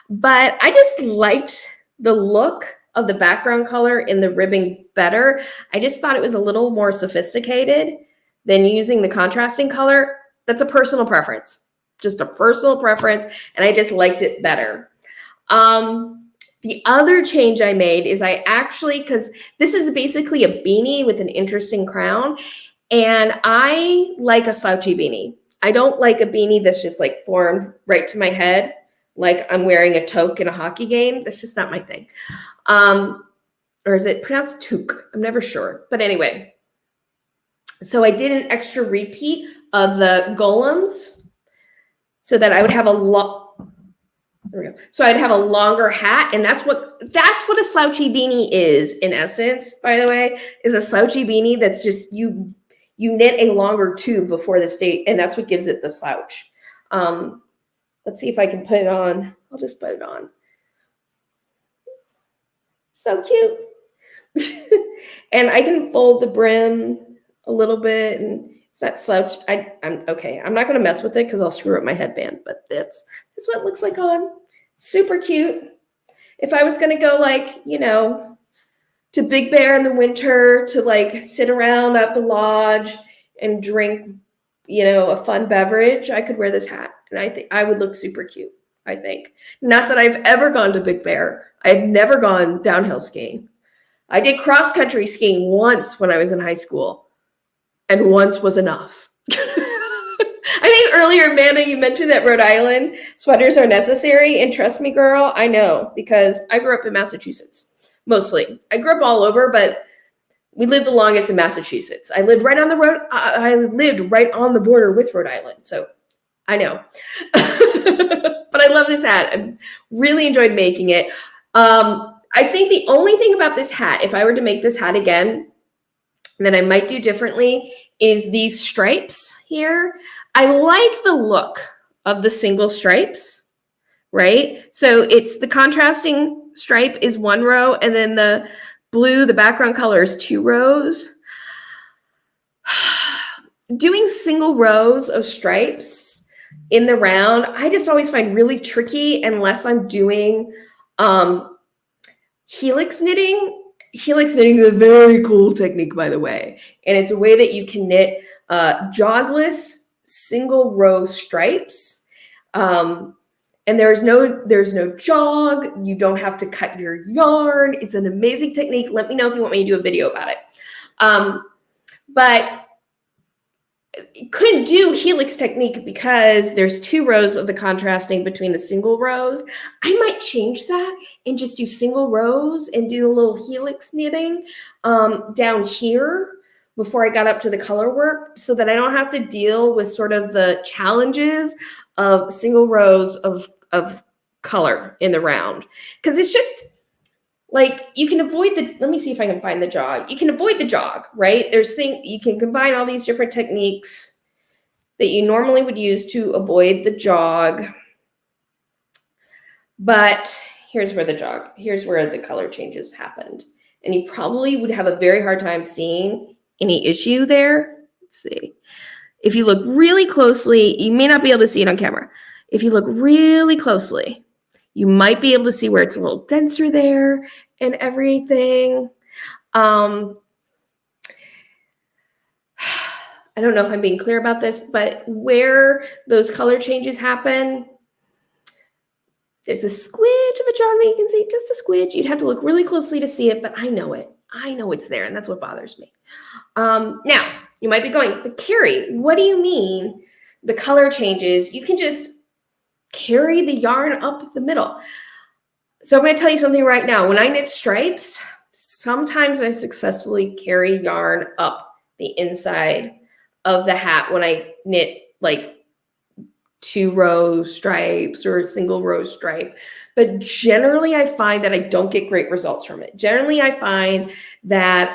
But I just liked the look of the background color in the ribbing better. I just thought it was a little more sophisticated than using the contrasting color. That's a personal preference, just a personal preference, and I just liked it better. The other change I made is I actually, because this is basically a beanie with an interesting crown, and I like a slouchy beanie. I don't like a beanie that's just like formed right to my head, like I'm wearing a toque in a hockey game. That's just not my thing. Or is it pronounced toque? I'm never sure. But anyway, so I did an extra repeat of the golems so that I would have there we go. So I'd have a longer hat, and that's what a slouchy beanie is in essence, by the way, is a slouchy beanie that's just you knit a longer tube before the state, and that's what gives it the slouch. Let's see if I can put it on. I'll just put it on. So cute. And I can fold the brim a little bit, and it's not slouch. I'm okay. I'm not going to mess with it because I'll screw up my headband, but that's what it looks like on. Super cute. If I was going to go like, you know, to Big Bear in the winter to like sit around at the lodge and drink, you know, a fun beverage, I could wear this hat. And I think I would look super cute. I think. Not that I've ever gone to Big Bear. I've never gone downhill skiing. I did cross-country skiing once when I was in high school, and once was enough. I think earlier, Amanda, you mentioned that Rhode Island sweaters are necessary, and trust me, girl, I know, because I grew up in Massachusetts, mostly. I grew up all over, but we lived the longest in Massachusetts. I lived right on the road. I lived right on the border with Rhode Island, so I know. But I love this hat. I really enjoyed making it. I think the only thing about this hat, if I were to make this hat again, that I might do differently is these stripes here. I like the look of the single stripes, right? So it's the contrasting stripe is one row, and then the blue, the background color, is 2 rows. Doing single rows of stripes in the round, I just always find really tricky unless I'm doing helix knitting. Helix knitting is a very cool technique, by the way. And it's a way that you can knit jogless single row stripes. And there's no jog. You don't have to cut your yarn. It's an amazing technique. Let me know if you want me to do a video about it. But couldn't do helix technique because there's 2 rows of the contrasting between the single rows. I might change that and just do single rows and do a little helix knitting down here before I got up to the color work, so that I don't have to deal with sort of the challenges of single rows of color in the round. Because it's just like, you can avoid the, let me see if I can find the jog. You can avoid the jog, right? You can combine all these different techniques that you normally would use to avoid the jog. But here's where the color changes happened. And you probably would have a very hard time seeing any issue there. Let's see. If you look really closely, you may not be able to see it on camera. If you look really closely, you might be able to see where it's a little denser there and everything. I don't know if I'm being clear about this, but where those color changes happen, there's a squidge of a jog that you can see, just a squidge. You'd have to look really closely to see it, but I know it. I know it's there, and that's what bothers me. Now, you might be going, but Carrie, what do you mean the color changes? You can just carry the yarn up the middle. So I'm going to tell you something right now. When I knit stripes, sometimes I successfully carry yarn up the inside of the hat when I knit like 2-row stripes or a single row stripe. But generally, I find that I don't get great results from it. Generally, I find that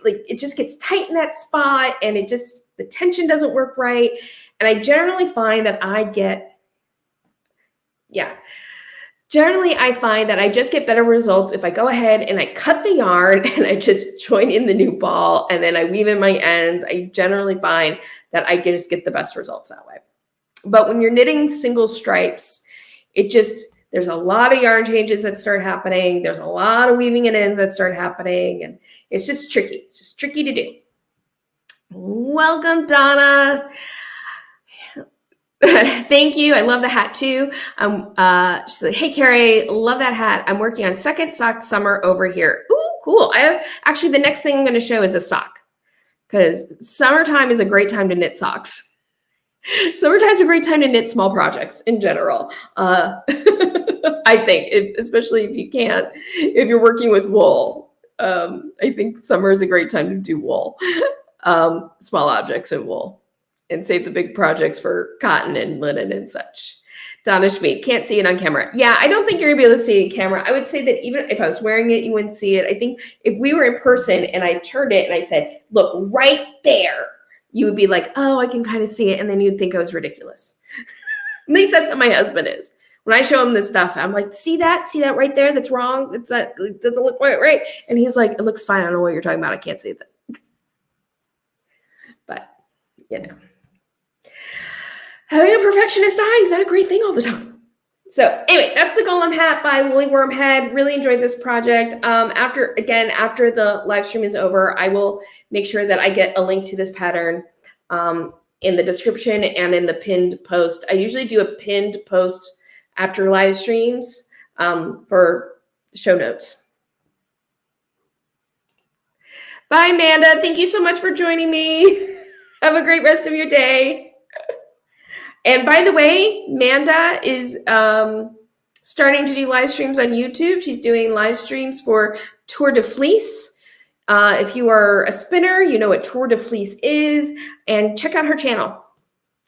it just gets tight in that spot, and the tension doesn't work right. And I generally find that I just get better results if I go ahead and I cut the yarn and I just join in the new ball and then I weave in my ends. I generally find that I just get the best results that way. But when you're knitting single stripes, there's a lot of yarn changes that start happening. There's a lot of weaving in ends that start happening, and it's just tricky. It's just tricky to do. Welcome, Donna. Thank you. I love the hat too. She said, hey, Carrie, love that hat. I'm working on second sock summer over here. Ooh, cool. Actually, the next thing I'm going to show is a sock, because summertime is a great time to knit socks. Summertime is a great time to knit small projects in general. I think, especially if you're working with wool, I think summer is a great time to do wool, small objects in wool, and save the big projects for cotton and linen and such. Donna Schmid, can't see it on camera. Yeah, I don't think you're gonna be able to see it on camera. I would say that even if I was wearing it, you wouldn't see it. I think if we were in person and I turned it and I said, look right there, you would be like, oh, I can kind of see it. And then you'd think I was ridiculous. At least that's how my husband is. When I show him this stuff, I'm like, see that right there? That's wrong. It doesn't look quite right. And he's like, it looks fine. I don't know what you're talking about. I can't see that. But, having a perfectionist eye is not a great thing all the time. So anyway, that's the Golem Hat by Woolywormhead. Really enjoyed this project. After the live stream is over, I will make sure that I get a link to this pattern in the description and in the pinned post. I usually do a pinned post after live streams for show notes. Bye, Amanda. Thank you so much for joining me. Have a great rest of your day. And by the way, Amanda is starting to do live streams on YouTube. She's doing live streams for Tour de Fleece. If you are a spinner, you know what Tour de Fleece is, and check out her channel.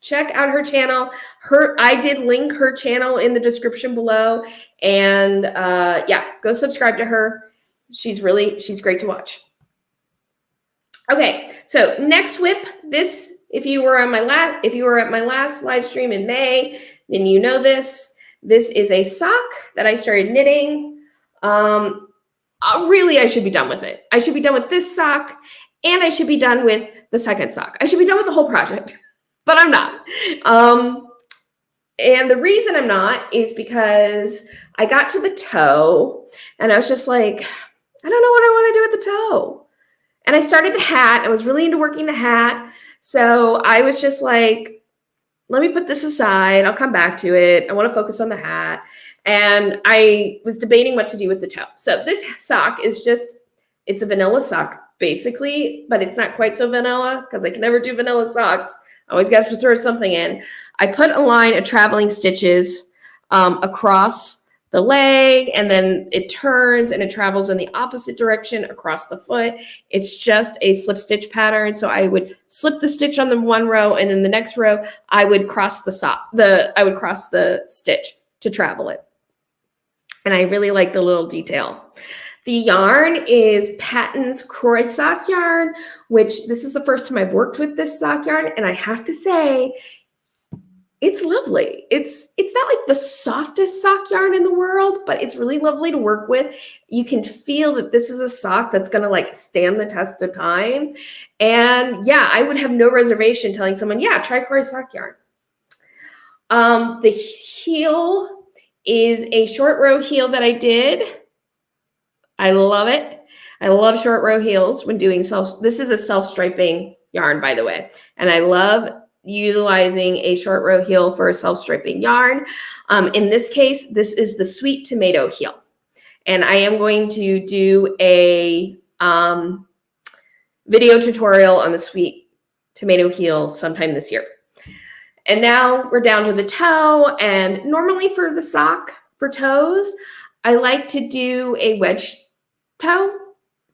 Check out her channel. I did link her channel in the description below, and yeah, go subscribe to her. She's great to watch. Okay, so next whip. This, if you were at my last live stream in May, then you know this. This is a sock that I started knitting. Really, I should be done with it. I should be done with this sock, and I should be done with the second sock. I should be done with the whole project, but I'm not. And the reason I'm not is because I got to the toe, and I was just like, I don't know what I want to do with the toe. And I started the hat. I was really into working the hat. So I was just like, let me put this aside. I'll come back to it. I want to focus on the hat. And I was debating what to do with the toe. So this sock is it's a vanilla sock, basically, but it's not quite so vanilla because I can never do vanilla socks. I always got to throw something in. I put a line of traveling stitches across the leg, and then it turns and it travels in the opposite direction across the foot. It's just a slip stitch pattern. So I would slip the stitch on the one row, and in the next row, I would cross the stitch to travel it. And I really like the little detail. The yarn is Patons Kroy Sock yarn, which this is the first time I've worked with this sock yarn, and I have to say, it's lovely. It's not like the softest sock yarn in the world, but it's really lovely to work with. You can feel that this is a sock that's going to like stand the test of time. And yeah, I would have no reservation telling someone, yeah, try Kroy Sock yarn. The heel is a short row heel that I did. I love it. I love short row heels when doing this is a self-striping yarn, by the way. And I love utilizing a short row heel for a self-striping yarn. In this case, this is the Sweet Tomato heel. And I am going to do a video tutorial on the Sweet Tomato heel sometime this year. And now we're down to the toe. And normally for the sock, for toes, I like to do a wedge toe.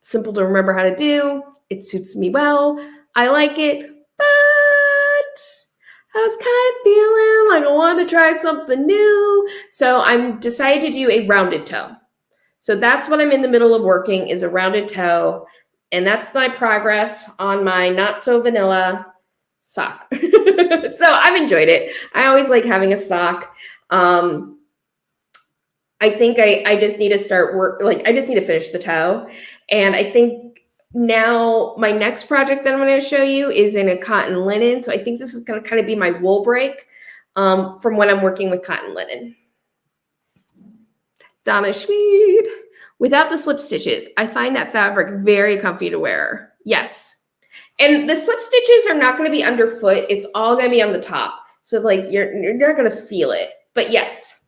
It's simple to remember how to do. It suits me well. I like it. I was kind of feeling like I wanted to try something new. So I'm decided to do a rounded toe. So that's what I'm in the middle of working, is a rounded toe. And that's my progress on my not so vanilla sock. So I've enjoyed it. I always like having a sock. I think I just need to I just need to finish the toe. And I think now my next project that I'm going to show you is in a cotton linen. So I think this is going to kind of be my wool break from when I'm working with cotton linen. Donna Schmid. Without the slip stitches, I find that fabric very comfy to wear. Yes. And the slip stitches are not going to be underfoot. It's all going to be on the top. So like you're not going to feel it. But yes.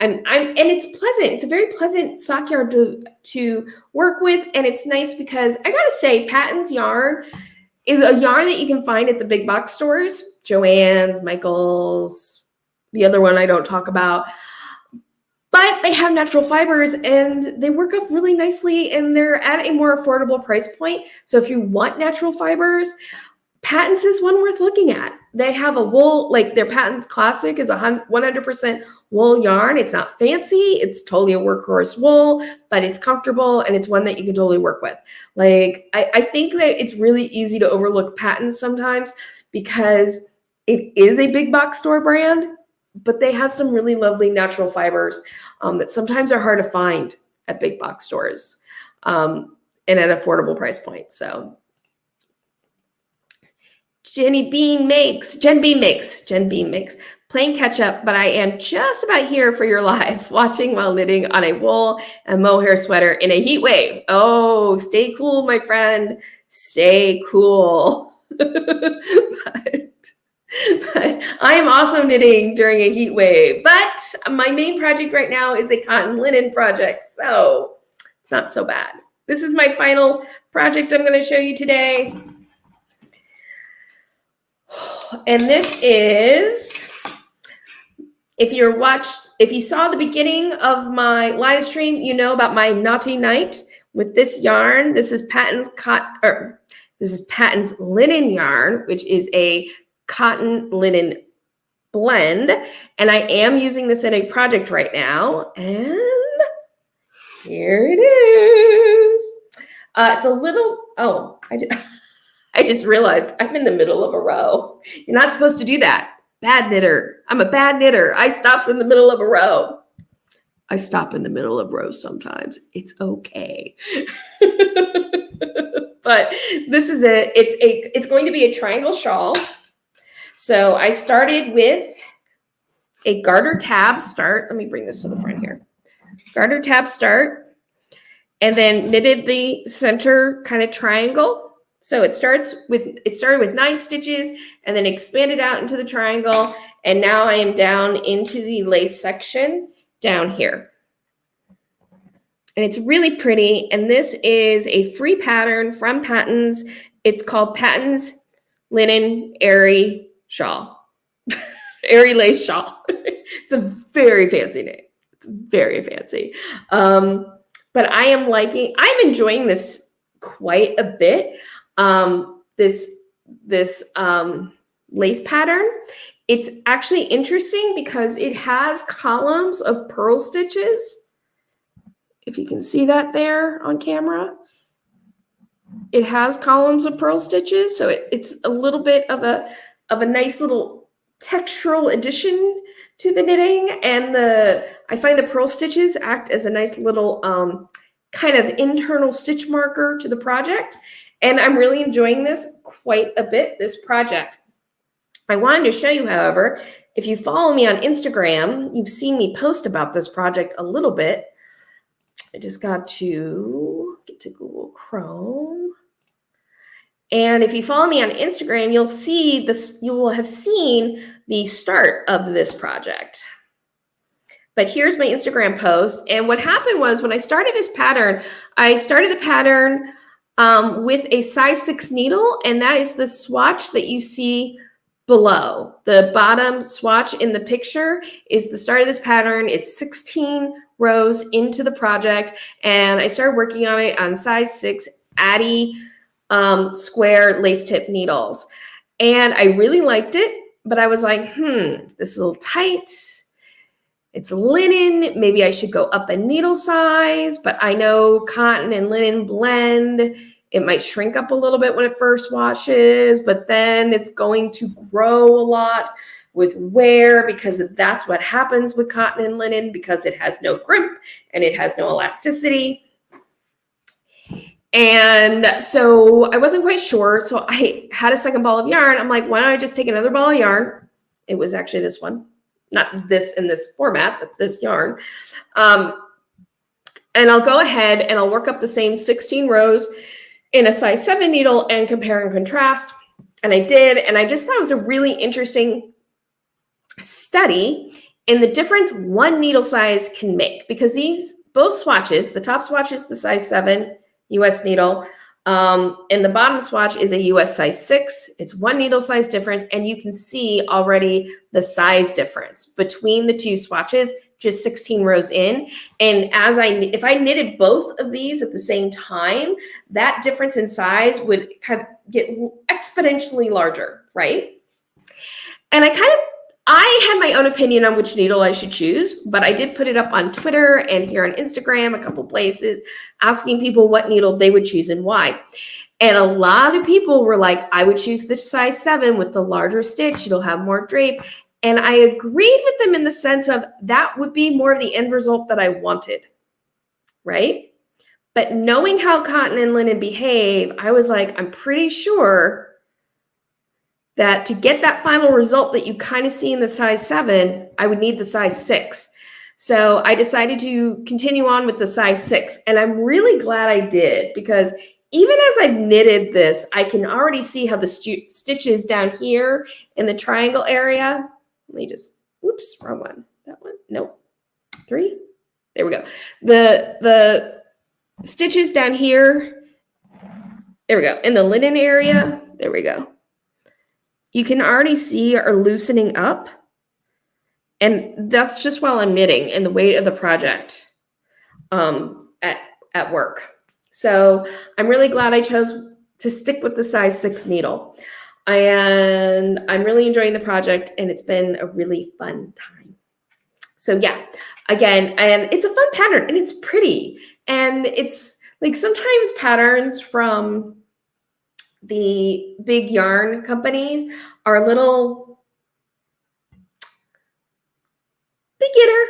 And it's pleasant. It's a very pleasant sock yarn to work with. And it's nice because I gotta say, Patons yarn is a yarn that you can find at the big box stores, Joann's, Michael's, the other one I don't talk about. But they have natural fibers and they work up really nicely, and they're at a more affordable price point. So if you want natural fibers, Patons is one worth looking at. They have a wool, like their Patons Classic is 100% wool yarn. It's not fancy. It's totally a workhorse wool, but it's comfortable and it's one that you can totally work with. Like, I think that it's really easy to overlook Patons sometimes because it is a big box store brand, but they have some really lovely natural fibers that sometimes are hard to find at big box stores and at affordable price points. So Jen Bean makes playing catch up, but I am just about here for your live, watching while knitting on a wool and mohair sweater in a heat wave. Oh, stay cool, my friend. Stay cool. But But I am also knitting during a heat wave. But my main project right now is a cotton linen project, so it's not so bad. This is my final project I'm going to show you today. And this is, if you saw the beginning of my live stream, you know about my Knotty Night with this yarn. This is Patons Linen yarn, which is a cotton linen blend. And I am using this in a project right now. And here it is. It's a little, oh, I just realized I'm in the middle of a row. You're not supposed to do that. Bad knitter. I'm a bad knitter. I stopped in the middle of a row. I stop in the middle of rows sometimes. It's okay. But this is it's going to be a triangle shawl. So I started with a garter tab start. Let me bring this to the front here. Garter tab start, and then knitted the center kind of triangle. So it started with 9 stitches and then expanded out into the triangle. And now I am down into the lace section down here. And it's really pretty. And this is a free pattern from Patons. It's called Patons Linen Airy Shawl. Airy lace shawl. It's a very fancy name. It's very fancy. But I'm enjoying this quite a bit. This lace pattern. It's actually interesting because it has columns of purl stitches. If you can see that there on camera, it has columns of purl stitches. So it's a little bit of a nice little textural addition to the knitting. And I find the purl stitches act as a nice little kind of internal stitch marker to the project. And I'm really enjoying this quite a bit, this project. I wanted to show you, however, if you follow me on Instagram, you've seen me post about this project a little bit. I just got to get to Google Chrome. And if you follow me on Instagram, you'll see this, you will have seen the start of this project. But here's my Instagram post. And what happened was when I started this pattern, I started the pattern with a size 6 needle, and that is the swatch that you see below. The bottom swatch in the picture is the start of this pattern. It's 16 rows into the project, and I started working on it on size 6 Addy square lace tip needles. And I really liked it, but I was like, this is a little tight. It's linen. Maybe I should go up a needle size, but I know cotton and linen blend. It might shrink up a little bit when it first washes, but then it's going to grow a lot with wear because that's what happens with cotton and linen because it has no crimp and it has no elasticity. And so I wasn't quite sure. So I had a second ball of yarn. I'm like, why don't I just take another ball of yarn? It was actually this one. Not this in this format, but this yarn. And I'll go ahead and I'll work up the same 16 rows in a size 7 needle and compare and contrast. And I did. And I just thought it was a really interesting study in the difference one needle size can make. Because these both swatches, the top swatch is the size 7 US needle. And the bottom swatch is a US size 6. It's one needle size difference. And you can see already the size difference between the two swatches, just 16 rows in. And if I knitted both of these at the same time, that difference in size would kind of get exponentially larger, right? And I had my own opinion on which needle I should choose, but I did put it up on Twitter and here on Instagram, a couple places, asking people what needle they would choose and why. And a lot of people were like, I would choose the size 7 with the larger stitch. It'll have more drape. And I agreed with them in the sense of that would be more of the end result that I wanted, right? But knowing how cotton and linen behave, I was like, I'm pretty sure that to get that final result that you kind of see in the size 7, I would need the size 6. So I decided to continue on with the size 6. And I'm really glad I did because even as I've knitted this, I can already see how the stitches down here in the triangle area. Let me just, oops, wrong one. That one, nope. 3. There we go. The stitches down here, there we go. In the linen area, there we go. You can already see are loosening up. And that's just while I'm knitting and the weight of the project at work. So I'm really glad I chose to stick with the size 6 needle. And I'm really enjoying the project, and it's been a really fun time. So yeah, again, and it's a fun pattern, and it's pretty. And it's like sometimes patterns from the big yarn companies are a little beginner.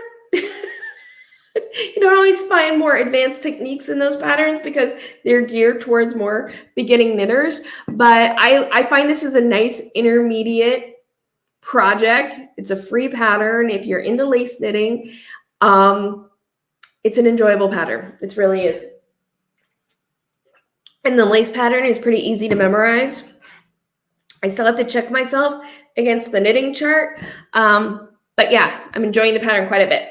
You don't always find more advanced techniques in those patterns because they're geared towards more beginning knitters. But I find this is a nice intermediate project. It's a free pattern if you're into lace knitting. It's an enjoyable pattern. It really is. And the lace pattern is pretty easy to memorize. I still have to check myself against the knitting chart. But yeah, I'm enjoying the pattern quite a bit.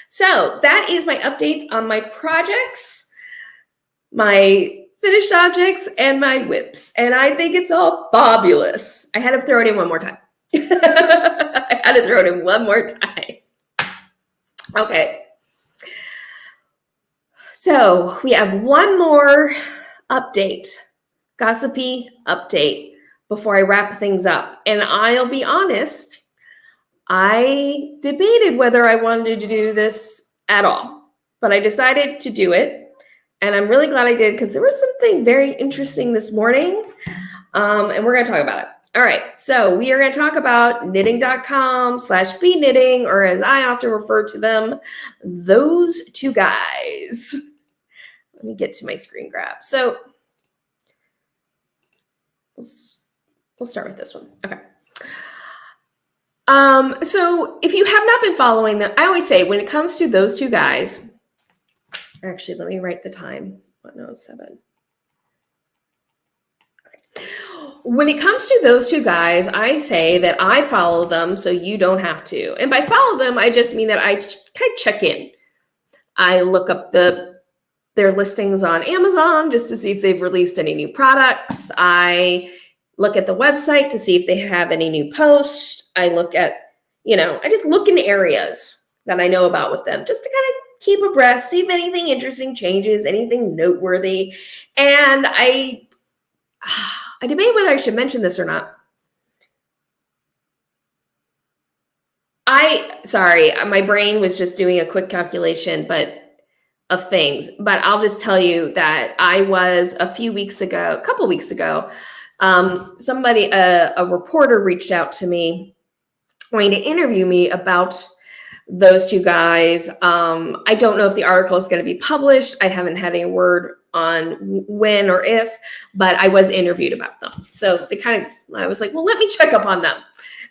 So that is my updates on my projects, my finished objects, and my whips. And I think it's all fabulous. I had to throw it in one more time. I had to throw it in one more time. Okay. So we have one more update, gossipy update before I wrap things up. And I'll be honest, I debated whether I wanted to do this at all, but I decided to do it. And I'm really glad I did because there was something very interesting this morning. And we're going to talk about it. All right. So we are going to talk about knitting.com/BeKnitting, or as I often refer to them, those two guys. Let me get to my screen grab. So we'll start with this one. Okay. So if you have not been following them, I always say when it comes to those two guys, actually, let me write the time, 1:07. Okay. When it comes to those two guys, I say that I follow them so you don't have to. And by follow them, I just mean that I kind of check in. I look up their listings on Amazon just to see if they've released any new products. I look at the website to see if they have any new posts. I look at, I just look in areas that I know about with them just to kind of keep abreast, see if anything interesting changes, anything noteworthy. And I debate whether I should mention this or not. Sorry, my brain was just doing a quick calculation, of things. But I'll just tell you that I was a couple weeks ago, somebody, a reporter reached out to me wanting to interview me about those two guys. I don't know if the article is going to be published. I haven't had any word on when or if, but I was interviewed about them. So I was like, well, let me check up on them.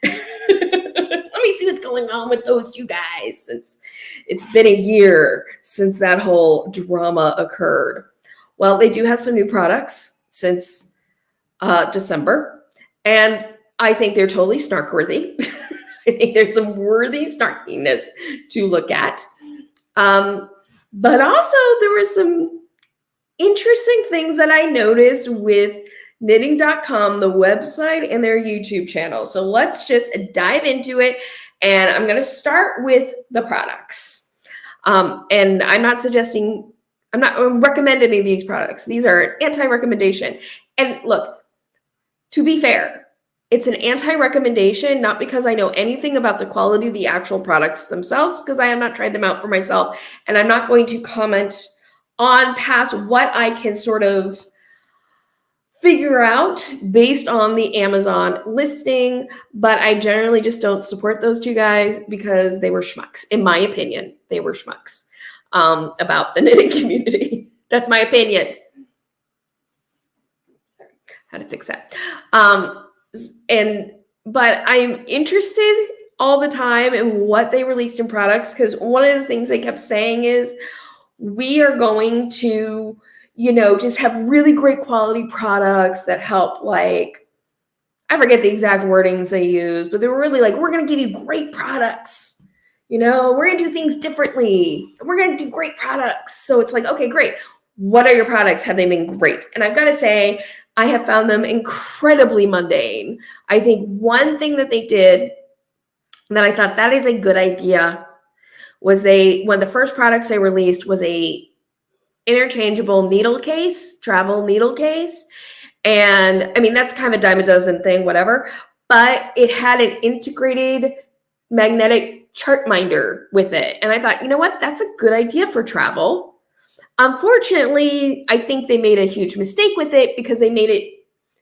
Let me see what's going on with those two guys since it's been a year since that whole drama occurred. Well, they do have some new products since December, and I think they're totally snark-worthy. I think there's some worthy snarkiness to look at. But also there were some interesting things that I noticed with knitting.com, the website, and their YouTube channel. So let's just dive into it. And I'm going to start with the products. And I'm not recommending any of these products. These are anti-recommendation. And look, to be fair, it's an anti-recommendation, not because I know anything about the quality of the actual products themselves, because I have not tried them out for myself. And I'm not going to comment on past what I can sort of figure out based on the Amazon listing. But I generally just don't support those two guys because they were schmucks. In my opinion, they were schmucks about the knitting community. That's my opinion. How to fix that. But I'm interested all the time in what they released in products, because one of the things they kept saying is, we are going to just have really great quality products that help, like, I forget the exact wordings they use, but they were really like, we're going to give you great products. We're going to do things differently. We're going to do great products. So it's like, okay, great. What are your products? Have they been great? And I've got to say, I have found them incredibly mundane. I think one thing that they did that I thought that is a good idea was one of the first products they released was a interchangeable needle case, travel needle case. And I mean, that's kind of a dime a dozen thing, whatever, but it had an integrated magnetic chart minder with it. And I thought, you know what? That's a good idea for travel. Unfortunately, I think they made a huge mistake with it because they made it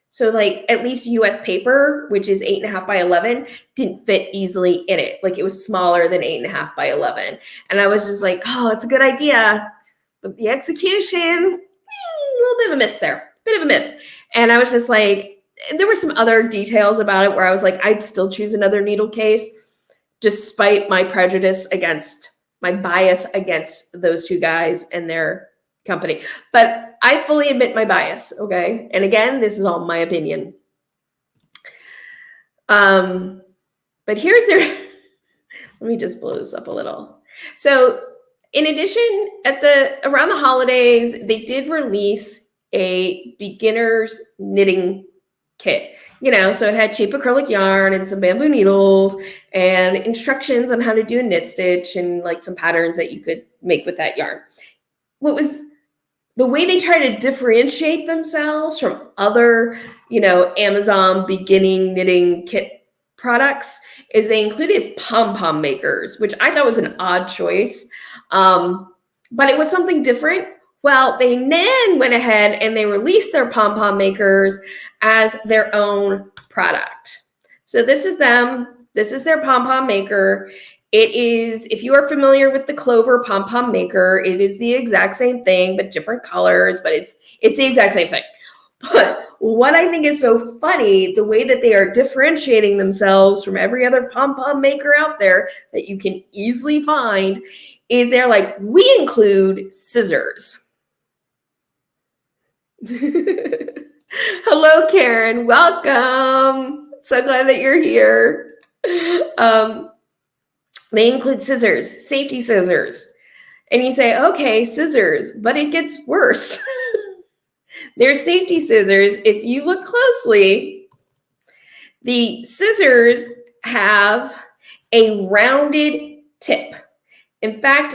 so, like, at least US paper, which is 8.5 by 11, didn't fit easily in it. Like, it was smaller than 8.5 by 11. And I was just like, oh, it's a good idea. But the execution, a little bit of a miss there, bit of a miss. And I was just like, there were some other details about it where I was like, I'd still choose another needle case, despite my bias against those two guys and their company. But I fully admit my bias, okay? And again, this is all my opinion. But here's their, let me just blow this up a little. So in addition, around the holidays, they did release a beginner's knitting kit. So it had cheap acrylic yarn and some bamboo needles and instructions on how to do a knit stitch and like some patterns that you could make with that yarn. What was the way they try to differentiate themselves from other, Amazon beginning knitting kit products is they included pom-pom makers, which I thought was an odd choice. But it was something different. Well, they then went ahead and they released their pom-pom makers as their own product. So this is them. This is their pom-pom maker. It is, if you are familiar with the Clover pom-pom maker, it is the exact same thing, but different colors, but it's the exact same thing. But what I think is so funny, the way that they are differentiating themselves from every other pom-pom maker out there that you can easily find, is they're like, we include scissors. Hello, Karen. Welcome. So glad that you're here. They include scissors, safety scissors. And you say, okay, scissors, but it gets worse. They're safety scissors. If you look closely, the scissors have a rounded tip. In fact,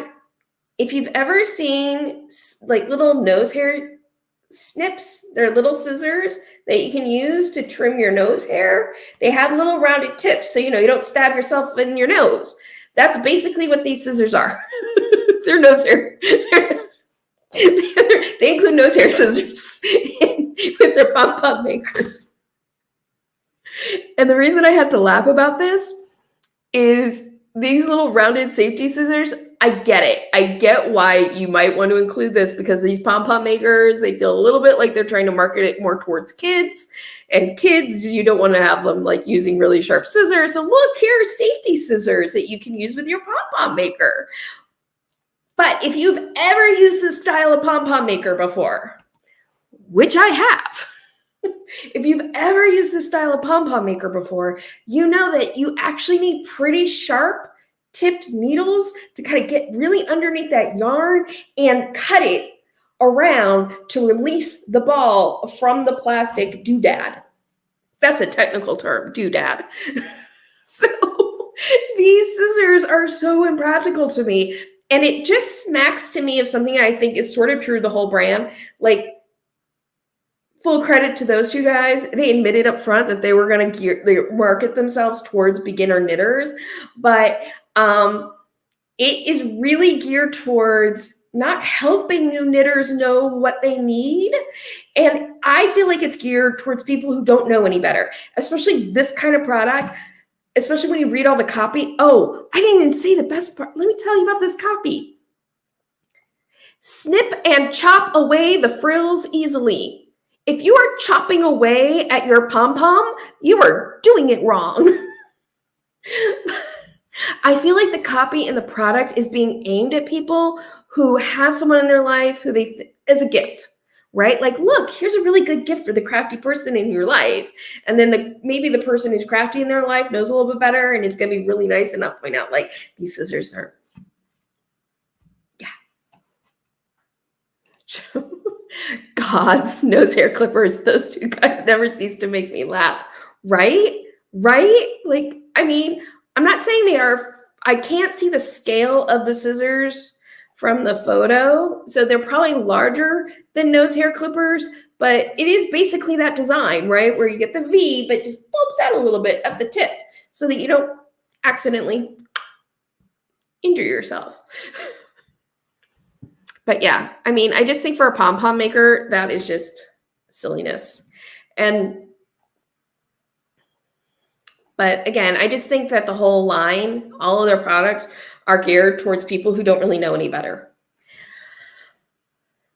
if you've ever seen like little nose hair snips, they're little scissors that you can use to trim your nose hair. They have little rounded tips, so you don't stab yourself in your nose. That's basically what these scissors are. They're nose hair. They include nose hair scissors with their pom-pom makers. And the reason I had to laugh about this is these little rounded safety scissors, I get it. I get why you might want to include this because these pom-pom makers, they feel a little bit like they're trying to market it more towards kids. And kids, you don't want to have them like using really sharp scissors. So look, here are safety scissors that you can use with your pom-pom maker. But if you've ever used this style of pom-pom maker before, which I have, if you've ever used this style of pom-pom maker before, you know that you actually need pretty sharp tipped needles to kind of get really underneath that yarn and cut it around to release the ball from the plastic doodad. That's a technical term, doodad. So these scissors are so impractical to me. And it just smacks to me of something I think is sort of true of the whole brand. Like, full credit to those two guys. They admitted up front that they were going to market themselves towards beginner knitters. But it is really geared towards not helping new knitters know what they need. And I feel like it's geared towards people who don't know any better, especially this kind of product, especially when you read all the copy. Oh, I didn't even say the best part. Let me tell you about this copy. Snip and chop away the frills easily. If you are chopping away at your pom-pom, you are doing it wrong. I feel like the copy and the product is being aimed at people who have someone in their life who as a gift. right? Like, look, here's a really good gift for the crafty person in your life. And then maybe the person who's crafty in their life knows a little bit better, and it's going to be really nice and not point out, like, these scissors are, yeah. God's nose hair clippers. Those two guys never cease to make me laugh. Right? Right? Like, I mean, I'm not saying they are, I can't see the scale of the scissors from the photo. So they're probably larger than nose hair clippers, but it is basically that design, right? Where you get the V, but just bumps out a little bit at the tip so that you don't accidentally injure yourself. But yeah, I mean, I just think for a pom-pom maker, that is just silliness. But again, I just think that the whole line, all of their products are geared towards people who don't really know any better.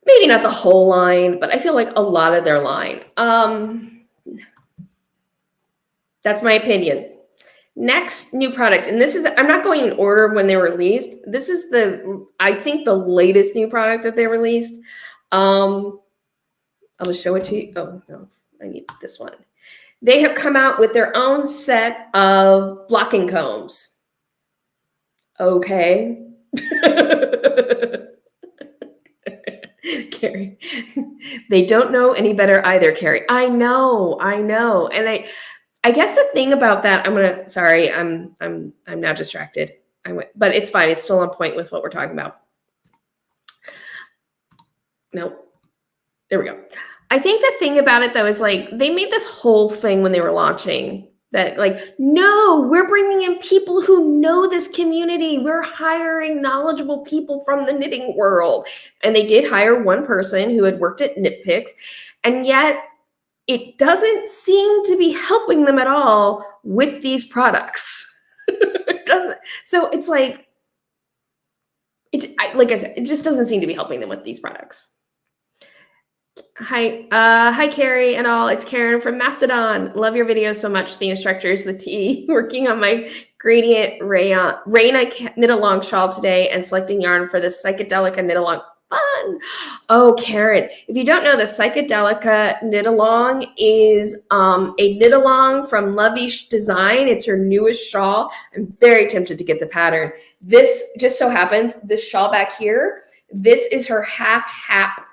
Maybe not the whole line, but I feel like a lot of their line. That's my opinion. Next new product, and this is, I'm not going in order when they were released. This is I think the latest new product that they released. I'll just show it to you. Oh, no, I need this one. They have come out with their own set of blocking combs. Okay. Carrie, they don't know any better either, Carrie. I know. And I guess the thing about that, sorry, I'm now distracted. But it's fine. It's still on point with what we're talking about. No, there we go. I think the thing about it though is like, they made this whole thing when they were launching that like, no, we're bringing in people who know this community. We're hiring knowledgeable people from the knitting world. And they did hire one person who had worked at Knit Picks, and yet it doesn't seem to be helping them at all with these products. It doesn't. So it's like, like I said, it just doesn't seem to be helping them with these products. Hi, Carrie and all. It's Karen from Mastodon. Love your videos so much. The instructors, the tea. Working on my gradient Raina knit along shawl today and selecting yarn for the Psychedelica knit along. Fun. Oh, Karen, if you don't know, the Psychedelica knit along is a knit along from Loveish Design. It's her newest shawl. I'm very tempted to get the pattern. This just so happens, this shawl back here, this is her half hap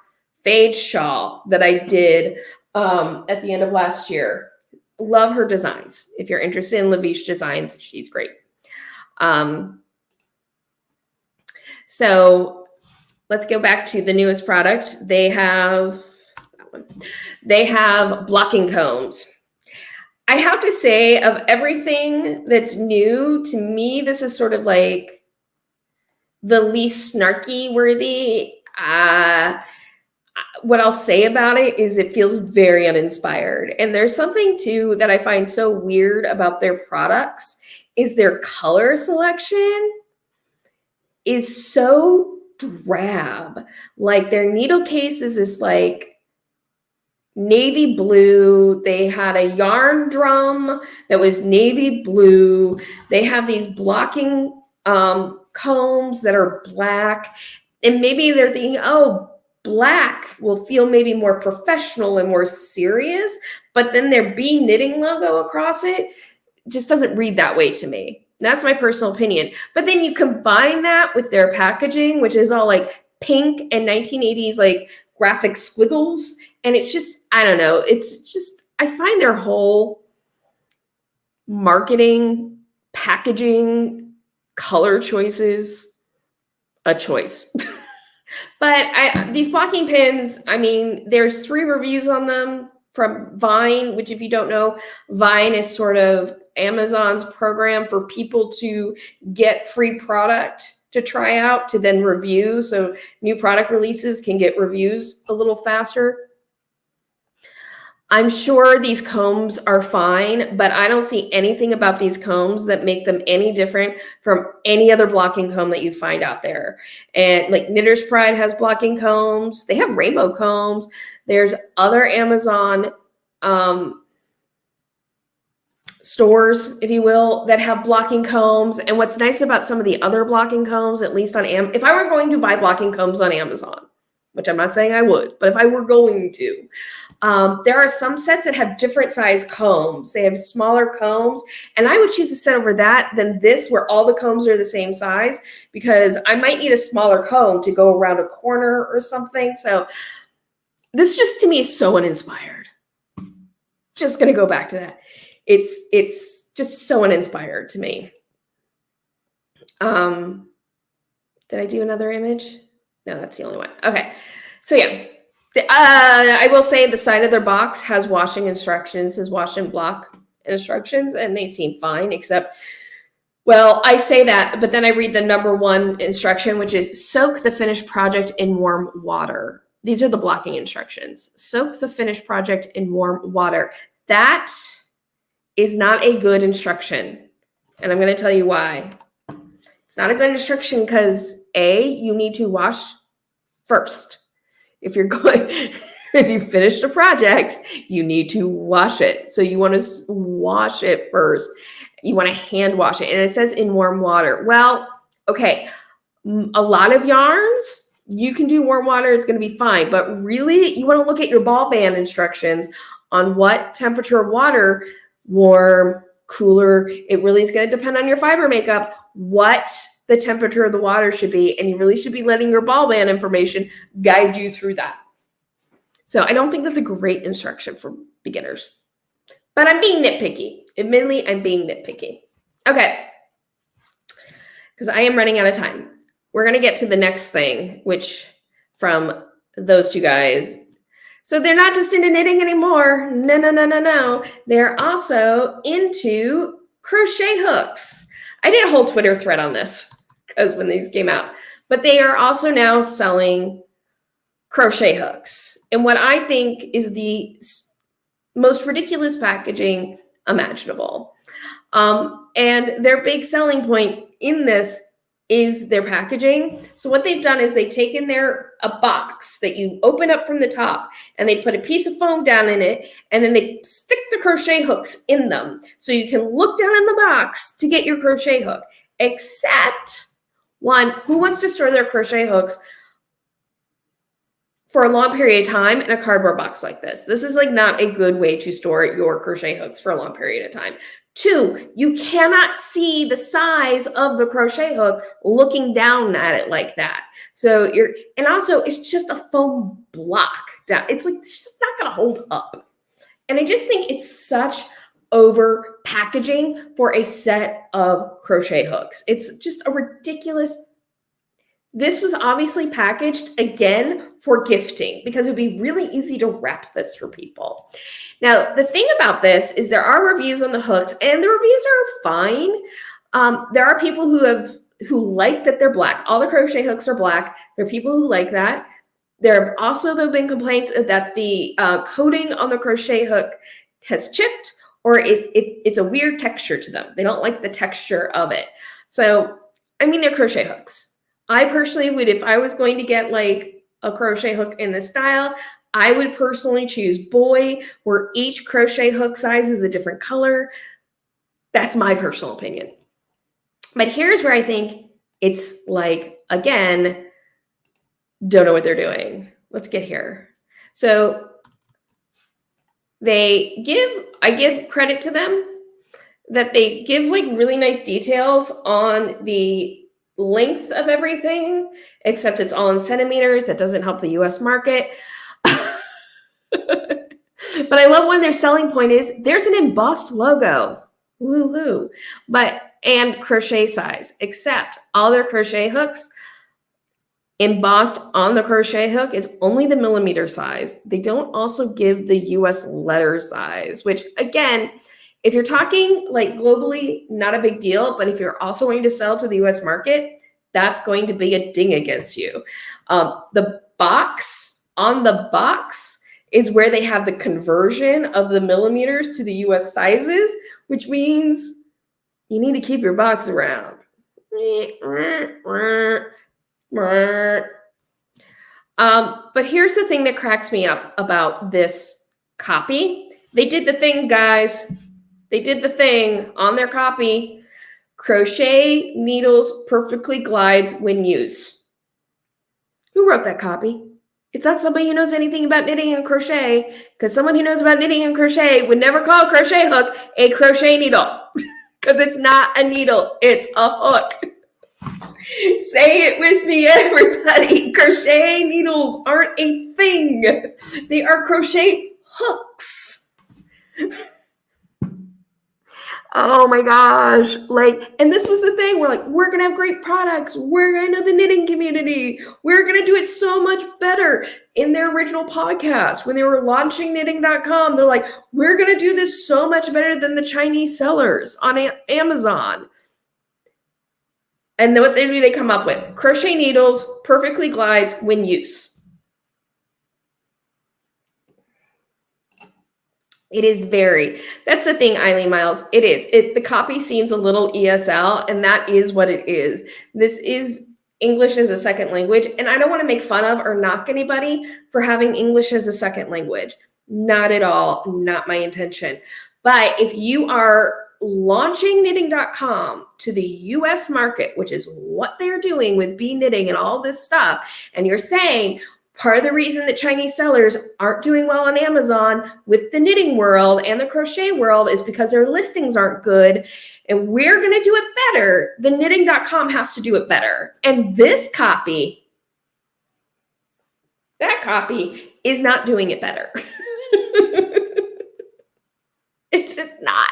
fade shawl that I did at the end of last year. Love her designs. If you're interested in Loveish Designs, she's great. So let's go back to the newest product. They have that one. They have blocking combs. I have to say, of everything that's new, to me, this is sort of like the least snarky worthy. What I'll say about it is it feels very uninspired. And there's something too that I find so weird about their products is their color selection is so drab. Like their needle case is this like navy blue. They had a yarn drum that was navy blue. They have these blocking combs that are black. And maybe they're thinking, oh, black will feel maybe more professional and more serious, but then their Be Knitting logo across it just doesn't read that way to me. That's my personal opinion. But then you combine that with their packaging, which is all like pink and 1980s like graphic squiggles. And it's just, I don't know. It's just, I find their whole marketing, packaging, color choices a choice. But these blocking pins, I mean, there's 3 reviews on them from Vine, which if you don't know, Vine is sort of Amazon's program for people to get free product to try out to then review. So new product releases can get reviews a little faster. I'm sure these combs are fine, but I don't see anything about these combs that make them any different from any other blocking comb that you find out there. And like Knitter's Pride has blocking combs. They have rainbow combs. There's other Amazon stores, if you will, that have blocking combs. And what's nice about some of the other blocking combs, at least on if I were going to buy blocking combs on Amazon, which I'm not saying I would, but if I were going to, there are some sets that have different size combs. They have smaller combs, and I would choose a set over that than this where all the combs are the same size, because I might need a smaller comb to go around a corner or something. So this just to me is so uninspired. Just going to go back to that. It's just so uninspired to me. Did I do another image? No, that's the only one. Okay. So yeah, I will say the side of their box has washing instructions, has wash and block instructions, and they seem fine, except, well, I say that, but then I read the number 1 instruction, which is soak the finished project in warm water. These are the blocking instructions. Soak the finished project in warm water. That is not a good instruction. And I'm going to tell you why. It's not a good instruction because A, you need to wash first. If you finish the project, you need to wash it. So you want to wash it first. You want to hand wash it. And it says in warm water. Well, okay. A lot of yarns, you can do warm water. It's going to be fine. But really, you want to look at your ball band instructions on what temperature of water, warm, cooler. It really is going to depend on your fiber makeup, what the temperature of the water should be. And you really should be letting your ball band information guide you through that. So I don't think that's a great instruction for beginners. But I'm being nitpicky. Admittedly, I'm being nitpicky. Okay. Because I am running out of time. We're going to get to the next thing, which from those two guys. So they're not just into knitting anymore. No, no, no, no, no. They're also into crochet hooks. I did a whole Twitter thread on this because when these came out. But they are also now selling crochet hooks. And what I think is the most ridiculous packaging imaginable. And their big selling point in this is their packaging. So what they've done is they've taken a box that you open up from the top, and they put a piece of foam down in it, and then they stick the crochet hooks in them. So you can look down in the box to get your crochet hook, except one, who wants to store their crochet hooks for a long period of time in a cardboard box like this? This is like not a good way to store your crochet hooks for a long period of time. 2, you cannot see the size of the crochet hook looking down at it like that. So and also it's just a foam block down. It's just not going to hold up. And I just think it's such over packaging for a set of crochet hooks. It's just a ridiculous. This was obviously packaged, again, for gifting because it would be really easy to wrap this for people. Now, the thing about this is there are reviews on the hooks, and the reviews are fine. There are people who like that they're black. All the crochet hooks are black. There are people who like that. There have also, though, been complaints that the coating on the crochet hook has chipped, or it's a weird texture to them. They don't like the texture of it. So, I mean, they're crochet hooks. I personally would, if I was going to get like a crochet hook in this style, I would personally choose boy, where each crochet hook size is a different color. That's my personal opinion. But here's where I think it's like, again, don't know what they're doing. Let's get here. So I give credit to them that they give like really nice details on the length of everything, except it's all in centimeters. That doesn't help the US market. But I love when their selling point is there's an embossed logo. Woo-hoo. And crochet size, except all their crochet hooks embossed on the crochet hook is only the millimeter size. They don't also give the US letter size, which again, if you're talking like globally, not a big deal, but if you're also going to sell to the US market, that's going to be a ding against you. The box, on the box is where they have the conversion of the millimeters to the US sizes, which means you need to keep your box around. But here's the thing that cracks me up about this copy. They did the thing, guys. They did the thing on their copy. Crochet needles perfectly glides when used. Who wrote that copy? It's not somebody who knows anything about knitting and crochet, because someone who knows about knitting and crochet would never call a crochet hook a crochet needle, because it's not a needle, it's a hook. Say it with me, everybody. Crochet needles aren't a thing. They are crochet hooks. Oh my gosh. And this was the thing. We're going to have great products. We're going to know the knitting community. We're going to do it so much better. In their original podcast, when they were launching knitting.com, they're like, we're going to do this so much better than the Chinese sellers on Amazon. And then what they do, they come up with crochet needles, perfectly glides when use. It is that's the thing, Eileen Miles. It is. The copy seems a little ESL, and that is what it is. This is English as a second language, and I don't want to make fun of or knock anybody for having English as a second language. Not at all. Not my intention. But if you are launching knitting.com to the US market, which is what they're doing with BeKnitting and all this stuff, and you're saying, part of the reason that Chinese sellers aren't doing well on Amazon with the knitting world and the crochet world is because their listings aren't good, and we're going to do it better, then knitting.com has to do it better. And this copy, that copy is not doing it better. It's just not.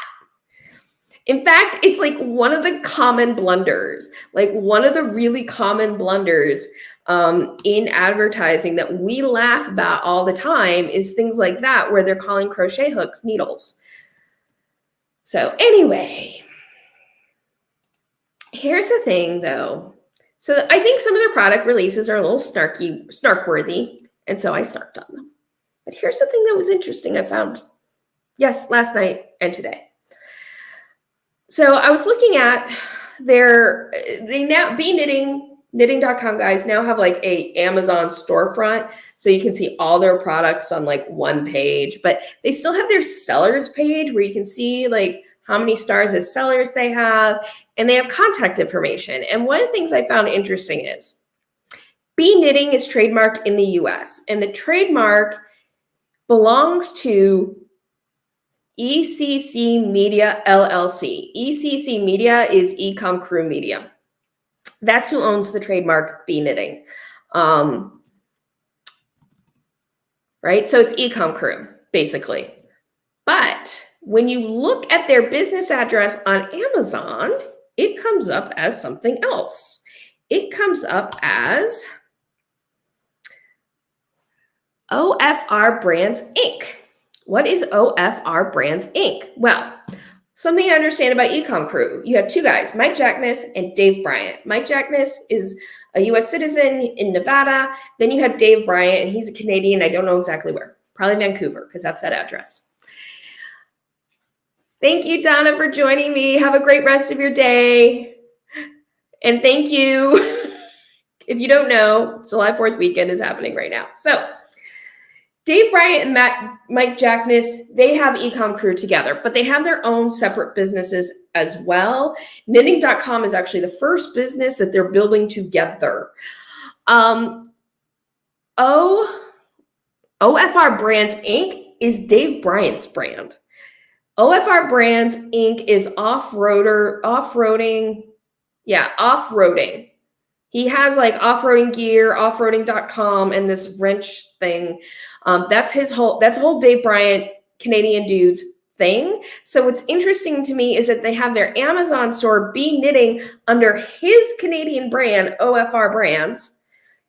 In fact, it's one of the common blunders, one of the really common blunders in advertising that we laugh about all the time is things like that, where they're calling crochet hooks needles. So anyway, here's the thing though. So I think some of their product releases are a little snark-worthy, and so I snarked on them. But here's the thing that was interesting I found, last night and today. So I was looking at knitting.com guys now have a Amazon storefront, so you can see all their products on one page, but they still have their sellers page where you can see how many stars as sellers they have, and they have contact information. And one of the things I found interesting is BeKnitting is trademarked in the US, and the trademark belongs to ECC Media LLC. ECC Media is Ecom Crew Media. That's who owns the trademark BeKnitting. Right? So it's Ecom Crew, basically. But when you look at their business address on Amazon, it comes up as something else. It comes up as OFR Brands, Inc. What is OFR Brands, Inc.? Well, something to understand about Ecom Crew. You have two guys, Mike Jackness and Dave Bryant. Mike Jackness is a U.S. citizen in Nevada. Then you have Dave Bryant, and he's a Canadian. I don't know exactly where. Probably Vancouver, because that's that address. Thank you, Donna, for joining me. Have a great rest of your day. And thank you. If you don't know, July 4th weekend is happening right now. So Dave Bryant and Mike Jackness, they have Ecom Crew together, but they have their own separate businesses as well. Knitting.com is actually the first business that they're building together. OFR Brands, Inc. is Dave Bryant's brand. OFR Brands, Inc. is off-roading. Yeah, off-roading. He has off-roading gear, offroading.com, and this wrench thing. That's whole Dave Bryant, Canadian dude's thing. So what's interesting to me is that they have their Amazon store, BeKnitting, under his Canadian brand, OFR Brands.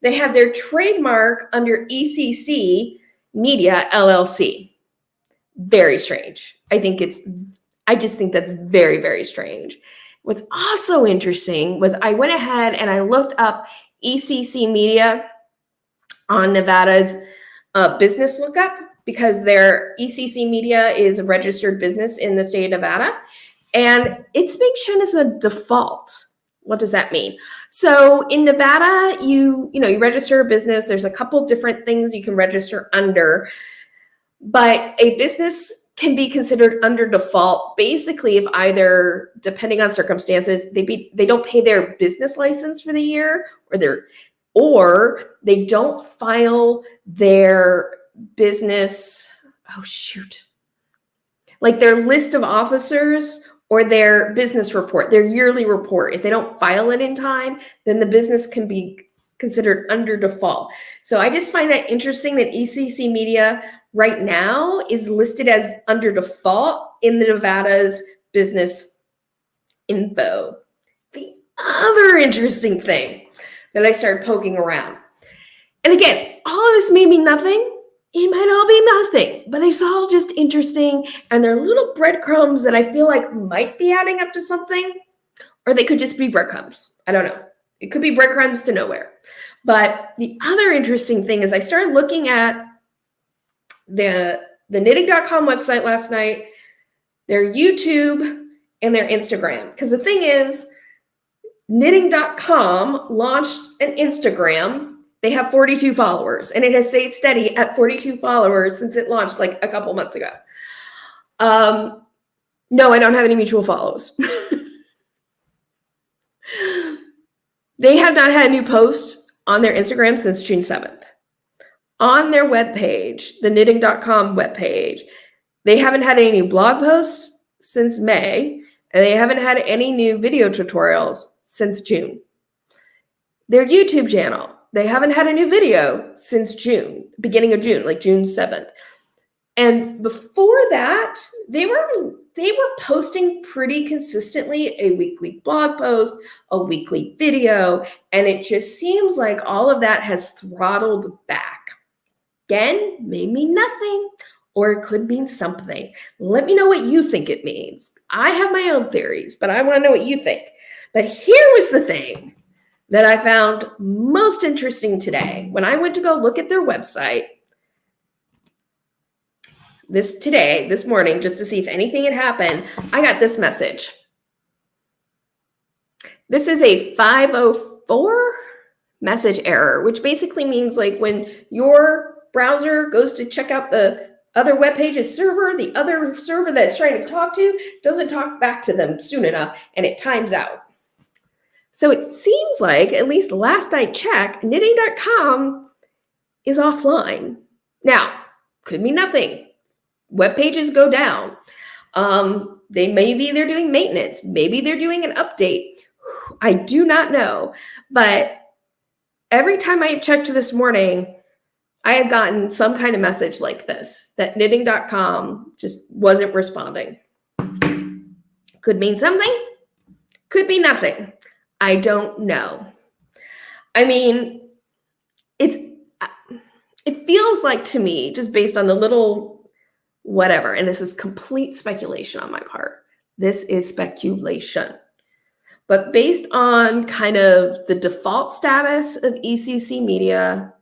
They have their trademark under ECC Media LLC. Very strange. I just think that's very, very strange. What's also interesting was I went ahead and I looked up ECC Media on Nevada's business lookup, because their ECC Media is a registered business in the state of Nevada, and it's being shown as a default. What does that mean? So in Nevada, you register a business. There's a couple different things you can register under, but a business can be considered under default basically if either, depending on circumstances, they don't pay their business license for the year, or or they don't file their business, oh shoot, like their list of officers or their business report, their yearly report. If they don't file it in time, then the business can be considered under default. So I just find that interesting that ECC Media right now is listed as under default in the Nevada's business info. The other interesting thing that I started poking around, and again, all of this may mean nothing. It might all be nothing, but it's all just interesting. And they're little breadcrumbs that I feel like might be adding up to something, or they could just be breadcrumbs. I don't know. It could be breadcrumbs to nowhere. But the other interesting thing is I started looking at the knitting.com website last night, their YouTube, and their Instagram. Because the thing is, knitting.com launched an Instagram. They have 42 followers, and it has stayed steady at 42 followers since it launched like a couple months ago. No, I don't have any mutual follows. They have not had a new post on their Instagram since June 7th. On their webpage, the knitting.com webpage, they haven't had any new blog posts since May, and they haven't had any new video tutorials since June. Their YouTube channel, they haven't had a new video since June, beginning of June, like June 7th. And before that, they were posting pretty consistently a weekly blog post, a weekly video, and it just seems like all of that has throttled back. Again, may mean nothing, or it could mean something. Let me know what you think it means. I have my own theories, but I want to know what you think. But here was the thing that I found most interesting today. When I went to go look at their website this morning, just to see if anything had happened, I got this message. This is a 504 message error, which basically means like when your browser goes to check out the other web page's server, the other server that's trying to talk to doesn't talk back to them soon enough, and it times out. So it seems like, at least last I checked, knitting.com is offline. Now, could mean nothing. Web pages go down. They're doing maintenance. Maybe they're doing an update. I do not know. But every time I checked this morning, I had gotten some kind of message like this, that knitting.com just wasn't responding. Could mean something. Could be nothing. I don't know. I mean, it feels like to me, just based on the little whatever, and this is complete speculation on my part. This is speculation. But based on kind of the default status of ECC Media,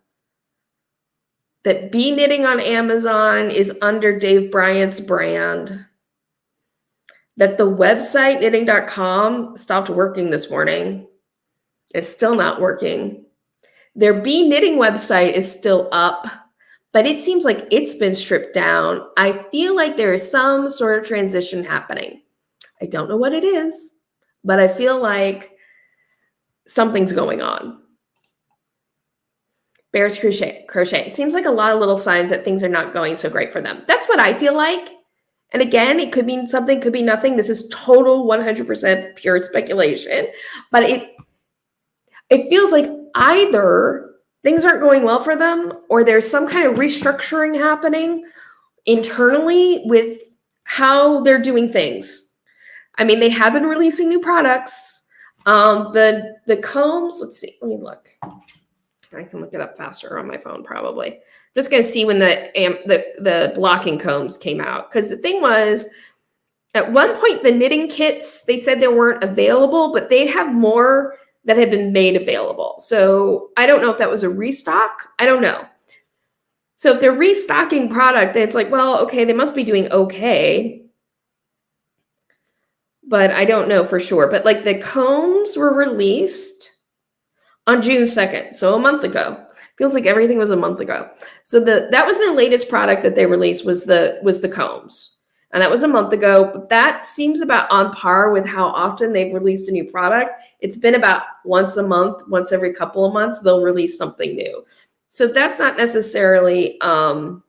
that BeKnitting on Amazon is under Dave Bryant's brand, that the website knitting.com stopped working this morning. It's still not working. Their BeKnitting website is still up, but it seems like it's been stripped down. I feel like there is some sort of transition happening. I don't know what it is, but I feel like something's going on. Bears Crochet. Seems like a lot of little signs that things are not going so great for them. That's what I feel like. And again, it could mean something, could be nothing. This is total 100% pure speculation. But it feels like either things aren't going well for them, or there's some kind of restructuring happening internally with how they're doing things. I mean, they have been releasing new products. The combs, let's see, let me look. I can look it up faster on my phone, probably. I'm just going to see when the blocking combs came out. Because the thing was, at one point, the knitting kits, they said they weren't available, but they have more that have been made available. So I don't know if that was a restock. I don't know. So if they're restocking product, it's like, well, okay, they must be doing okay. But I don't know for sure. But like the combs were released on June 2nd, so a month ago. Feels like everything was a month ago. So that was their latest product that they released was the combs. and that was a month ago, but that seems about on par with how often they've released a new product. It's been about once a month, once every couple of months, they'll release something new. So that's not necessarily out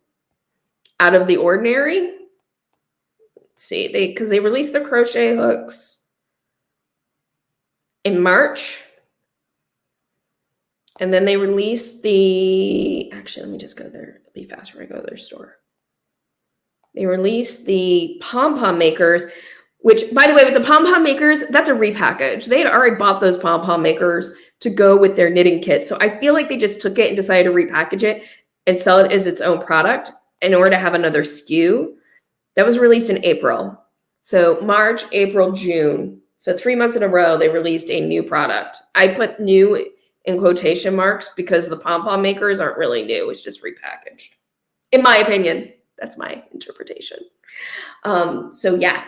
of the ordinary. Let's see, because they released the crochet hooks in March. And then they released the, actually, let me just go there. It'll be faster when I go to their store. They released the pom-pom makers, which, by the way, with the pom-pom makers, that's a repackage. They had already bought those pom-pom makers to go with their knitting kit. So I feel like they just took it and decided to repackage it and sell it as its own product in order to have another SKU. That was released in April. So March, April, June. So 3 months in a row, they released a new product. I put new in quotation marks because the pom-pom makers aren't really new. It's just repackaged. In my opinion, that's my interpretation. So yeah,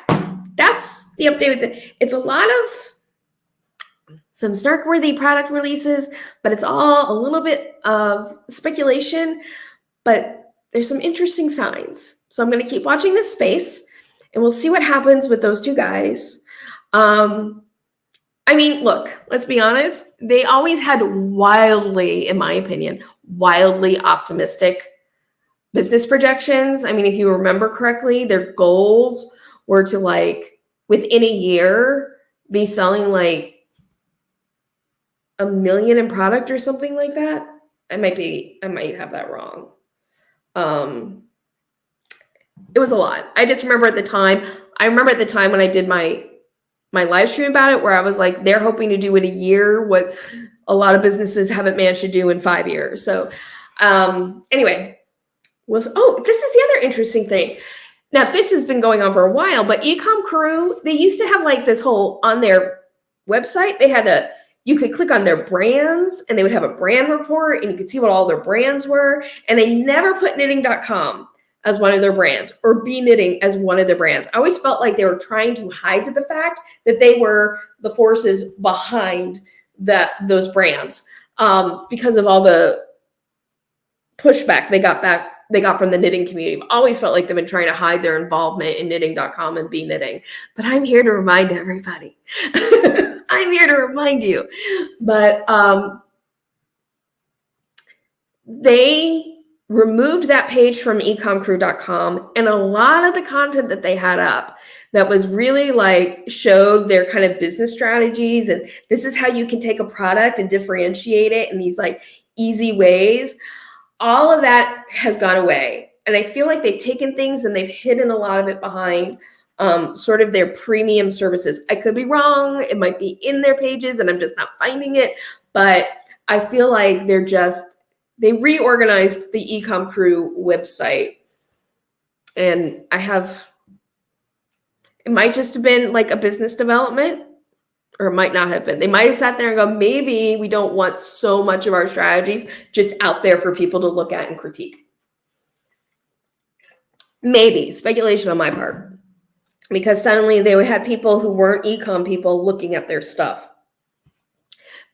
that's the update with it's a lot of some snark-worthy product releases, but it's all a little bit of speculation, but there's some interesting signs. So I'm going to keep watching this space and we'll see what happens with those two guys. I mean, look, let's be honest. They always had wildly, in my opinion, wildly optimistic business projections. I mean, if you remember correctly, their goals were to, like, within a year, be selling like 1 million in product or something like that. I might have that wrong. It was a lot. I just remember at the time, when I did my live stream about it, where I was like, they're hoping to do in a year what a lot of businesses haven't managed to do in 5 years. So anyway, this is the other interesting thing. Now, this has been going on for a while, but Ecom Crew, they used to have like this whole, on their website, they had you could click on their brands and they would have a brand report and you could see what all their brands were. And they never put knitting.com as one of their brands or BeKnitting as one of their brands. I always felt like they were trying to hide the fact that they were the forces behind those brands because of all the pushback they got from the knitting community. I always felt like they've been trying to hide their involvement in knitting.com and BeKnitting. But I'm here to remind everybody. I'm here to remind you. But they removed that page from ecomcrew.com, and a lot of the content that they had up that was really like showed their kind of business strategies and this is how you can take a product and differentiate it in these like easy ways. All of that has gone away. And I feel like they've taken things and they've hidden a lot of it behind sort of their premium services. I could be wrong. It might be in their pages and I'm just not finding it. But I feel like they reorganized the Ecom Crew website. And it might just have been like a business development, or it might not have been. They might have sat there and go, maybe we don't want so much of our strategies just out there for people to look at and critique. Maybe, speculation on my part. Because suddenly they had people who weren't ecom people looking at their stuff.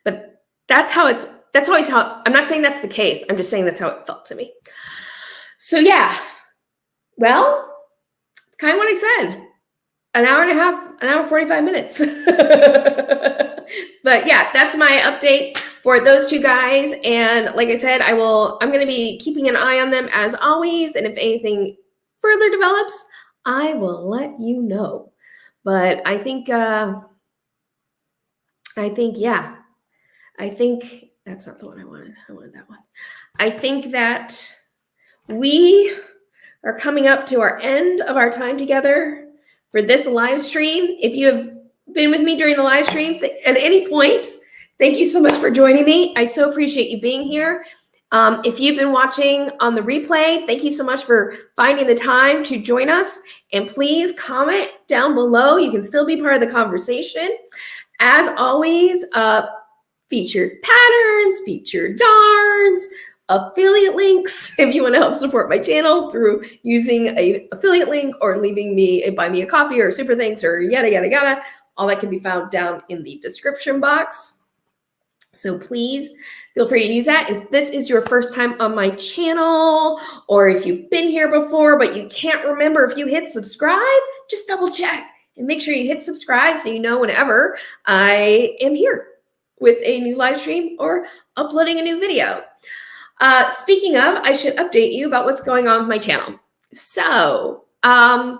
But that's always how, I'm not saying that's the case. I'm just saying that's how it felt to me. So yeah, well, it's kind of what I said. An hour and a half, an hour and 45 minutes. But yeah, that's my update for those two guys. And like I said, I'm going to be keeping an eye on them as always. And if anything further develops, I will let you know. But I think that's not the one I wanted. I wanted that one. I think that we are coming up to our end of our time together for this live stream. If you have been with me during the live stream at any point, thank you so much for joining me. I so appreciate you being here. If you've been watching on the replay, thank you so much for finding the time to join us. And please comment down below. You can still be part of the conversation. As always, featured patterns, featured yarns, affiliate links. If you want to help support my channel through using an affiliate link or leaving me a buy me a coffee or super thanks or yada, yada, yada, all that can be found down in the description box. So please feel free to use that. If this is your first time on my channel, or if you've been here before, but you can't remember if you hit subscribe, just double check and make sure you hit subscribe so you know whenever I am here with a new live stream or uploading a new video. Speaking of, I should update you about what's going on with my channel. So I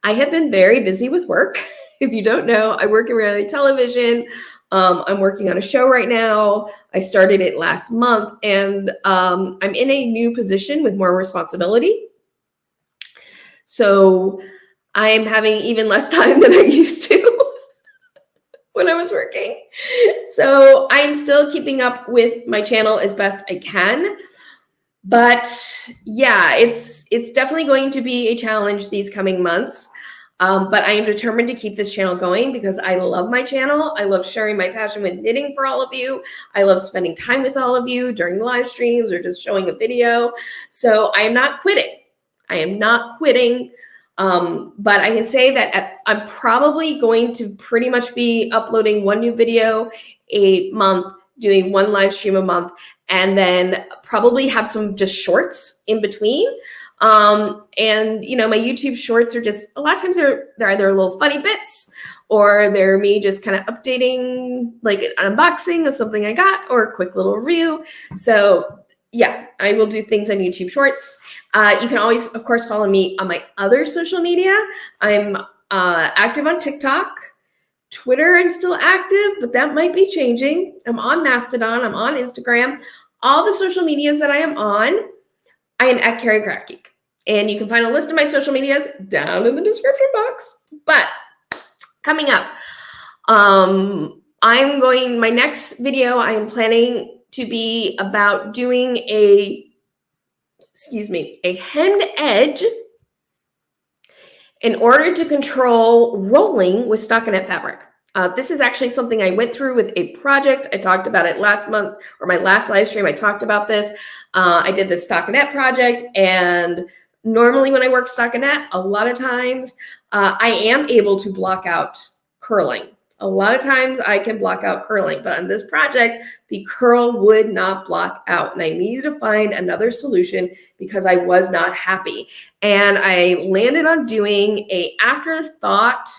have been very busy with work. If you don't know, I work in reality television. I'm working on a show right now. I started it last month, and I'm in a new position with more responsibility. So I'm having even less time than I used to when I was working. So I'm still keeping up with my channel as best I can. But yeah, it's definitely going to be a challenge these coming months. But I am determined to keep this channel going because I love my channel. I love sharing my passion with knitting for all of you. I love spending time with all of you during the live streams or just showing a video. So I am not quitting. I am not quitting. But I can say that I'm probably going to pretty much be uploading one new video a month, doing one live stream a month, and then probably have some just shorts in between. And you know, my YouTube shorts are just, a lot of times they're either little funny bits or they're me just kind of updating like an unboxing of something I got or a quick little review. So yeah, I will do things on YouTube shorts. You can always, of course, follow me on my other social media. I'm active on TikTok. Twitter, I'm still active, but that might be changing. I'm on Mastodon. I'm on Instagram. All the social medias that I am on, I am at Carrie Craft Geek. And you can find a list of my social medias down in the description box. But coming up, my next video I am planning to be about doing a hemmed edge in order to control rolling with stockinette fabric. This is actually something I went through with a project. I talked about it last month, or my last live stream, I talked about this. I did this stockinette project, and normally when I work stockinette, a lot of times I am able to block out curling. A lot of times I can block out curling, but on this project, the curl would not block out, and I needed to find another solution because I was not happy. And I landed on doing a afterthought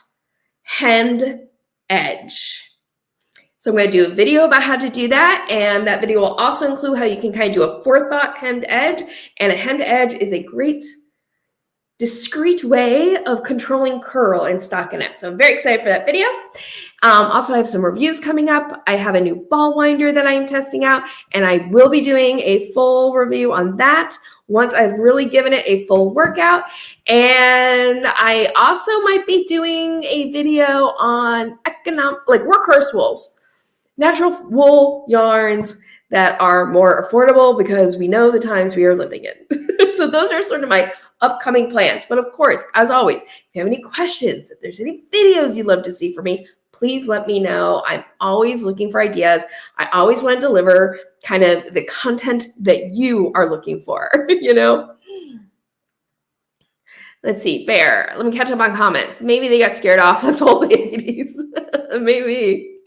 hemmed edge. So I'm going to do a video about how to do that, and that video will also include how you can kind of do a forethought hemmed edge, and a hemmed edge is a great discreet way of controlling curl in stockinette. So I'm very excited for that video. Also, I have some reviews coming up. I have a new ball winder that I am testing out, and I will be doing a full review on that once I've really given it a full workout. And I also might be doing a video on workhorse wools, natural wool yarns that are more affordable because we know the times we are living in. So those are sort of my upcoming plans. But of course, as always, if you have any questions, if there's any videos you'd love to see from me, please let me know. I'm always looking for ideas. I always want to deliver kind of the content that you are looking for, you know? Let's see, Bear, let me catch up on comments. Maybe they got scared off us old ladies. Maybe.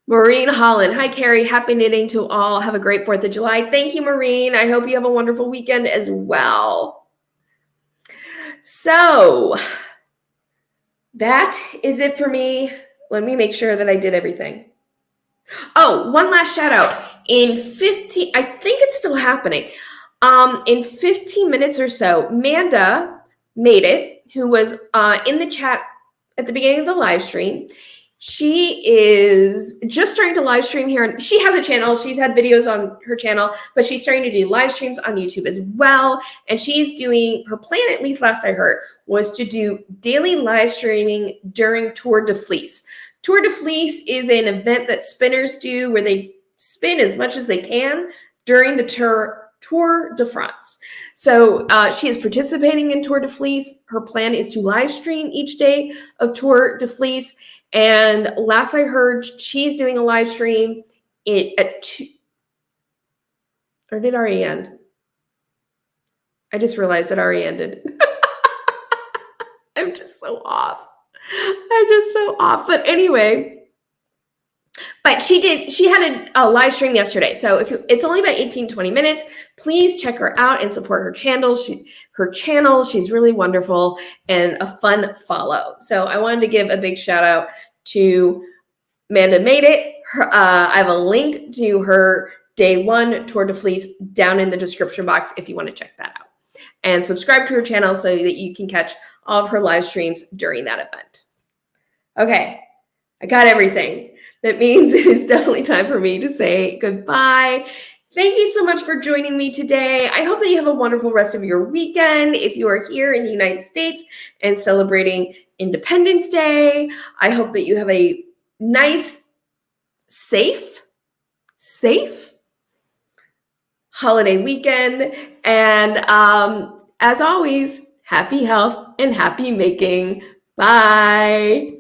Maureen Holland. Hi, Carrie. Happy knitting to all. Have a great 4th of July. Thank you, Maureen. I hope you have a wonderful weekend as well. So that is it for me. Let me make sure that I did everything. Oh, one last shout out. I think it's still happening. In 15 minutes or so, Manda made it, who was in the chat at the beginning of the live stream. She is just starting to live stream here. And she has a channel. She's had videos on her channel, but she's starting to do live streams on YouTube as well. And she's doing, her plan, at least last I heard, was to do daily live streaming during Tour de Fleece. Tour de Fleece is an event that spinners do where they spin as much as they can during the Tour de France. So she is participating in Tour de Fleece. Her plan is to live stream each day of Tour de Fleece. And last I heard, she's doing a live stream at 2, or did it already end? I just realized it already ended. I'm just so off. But anyway, But she had a live stream yesterday. So it's only about 18, 20 minutes. Please check her out and support her channel. She's really wonderful and a fun follow. So I wanted to give a big shout out to Amanda Made It. I have a link to her day 1 Tour de Fleece down in the description box if you want to check that out. And subscribe to her channel so that you can catch all of her live streams during that event. Okay, I got everything. That means it is definitely time for me to say goodbye. Thank you so much for joining me today. I hope that you have a wonderful rest of your weekend. If you are here in the United States and celebrating Independence Day, I hope that you have a nice, safe holiday weekend. And as always, happy health and happy making. Bye.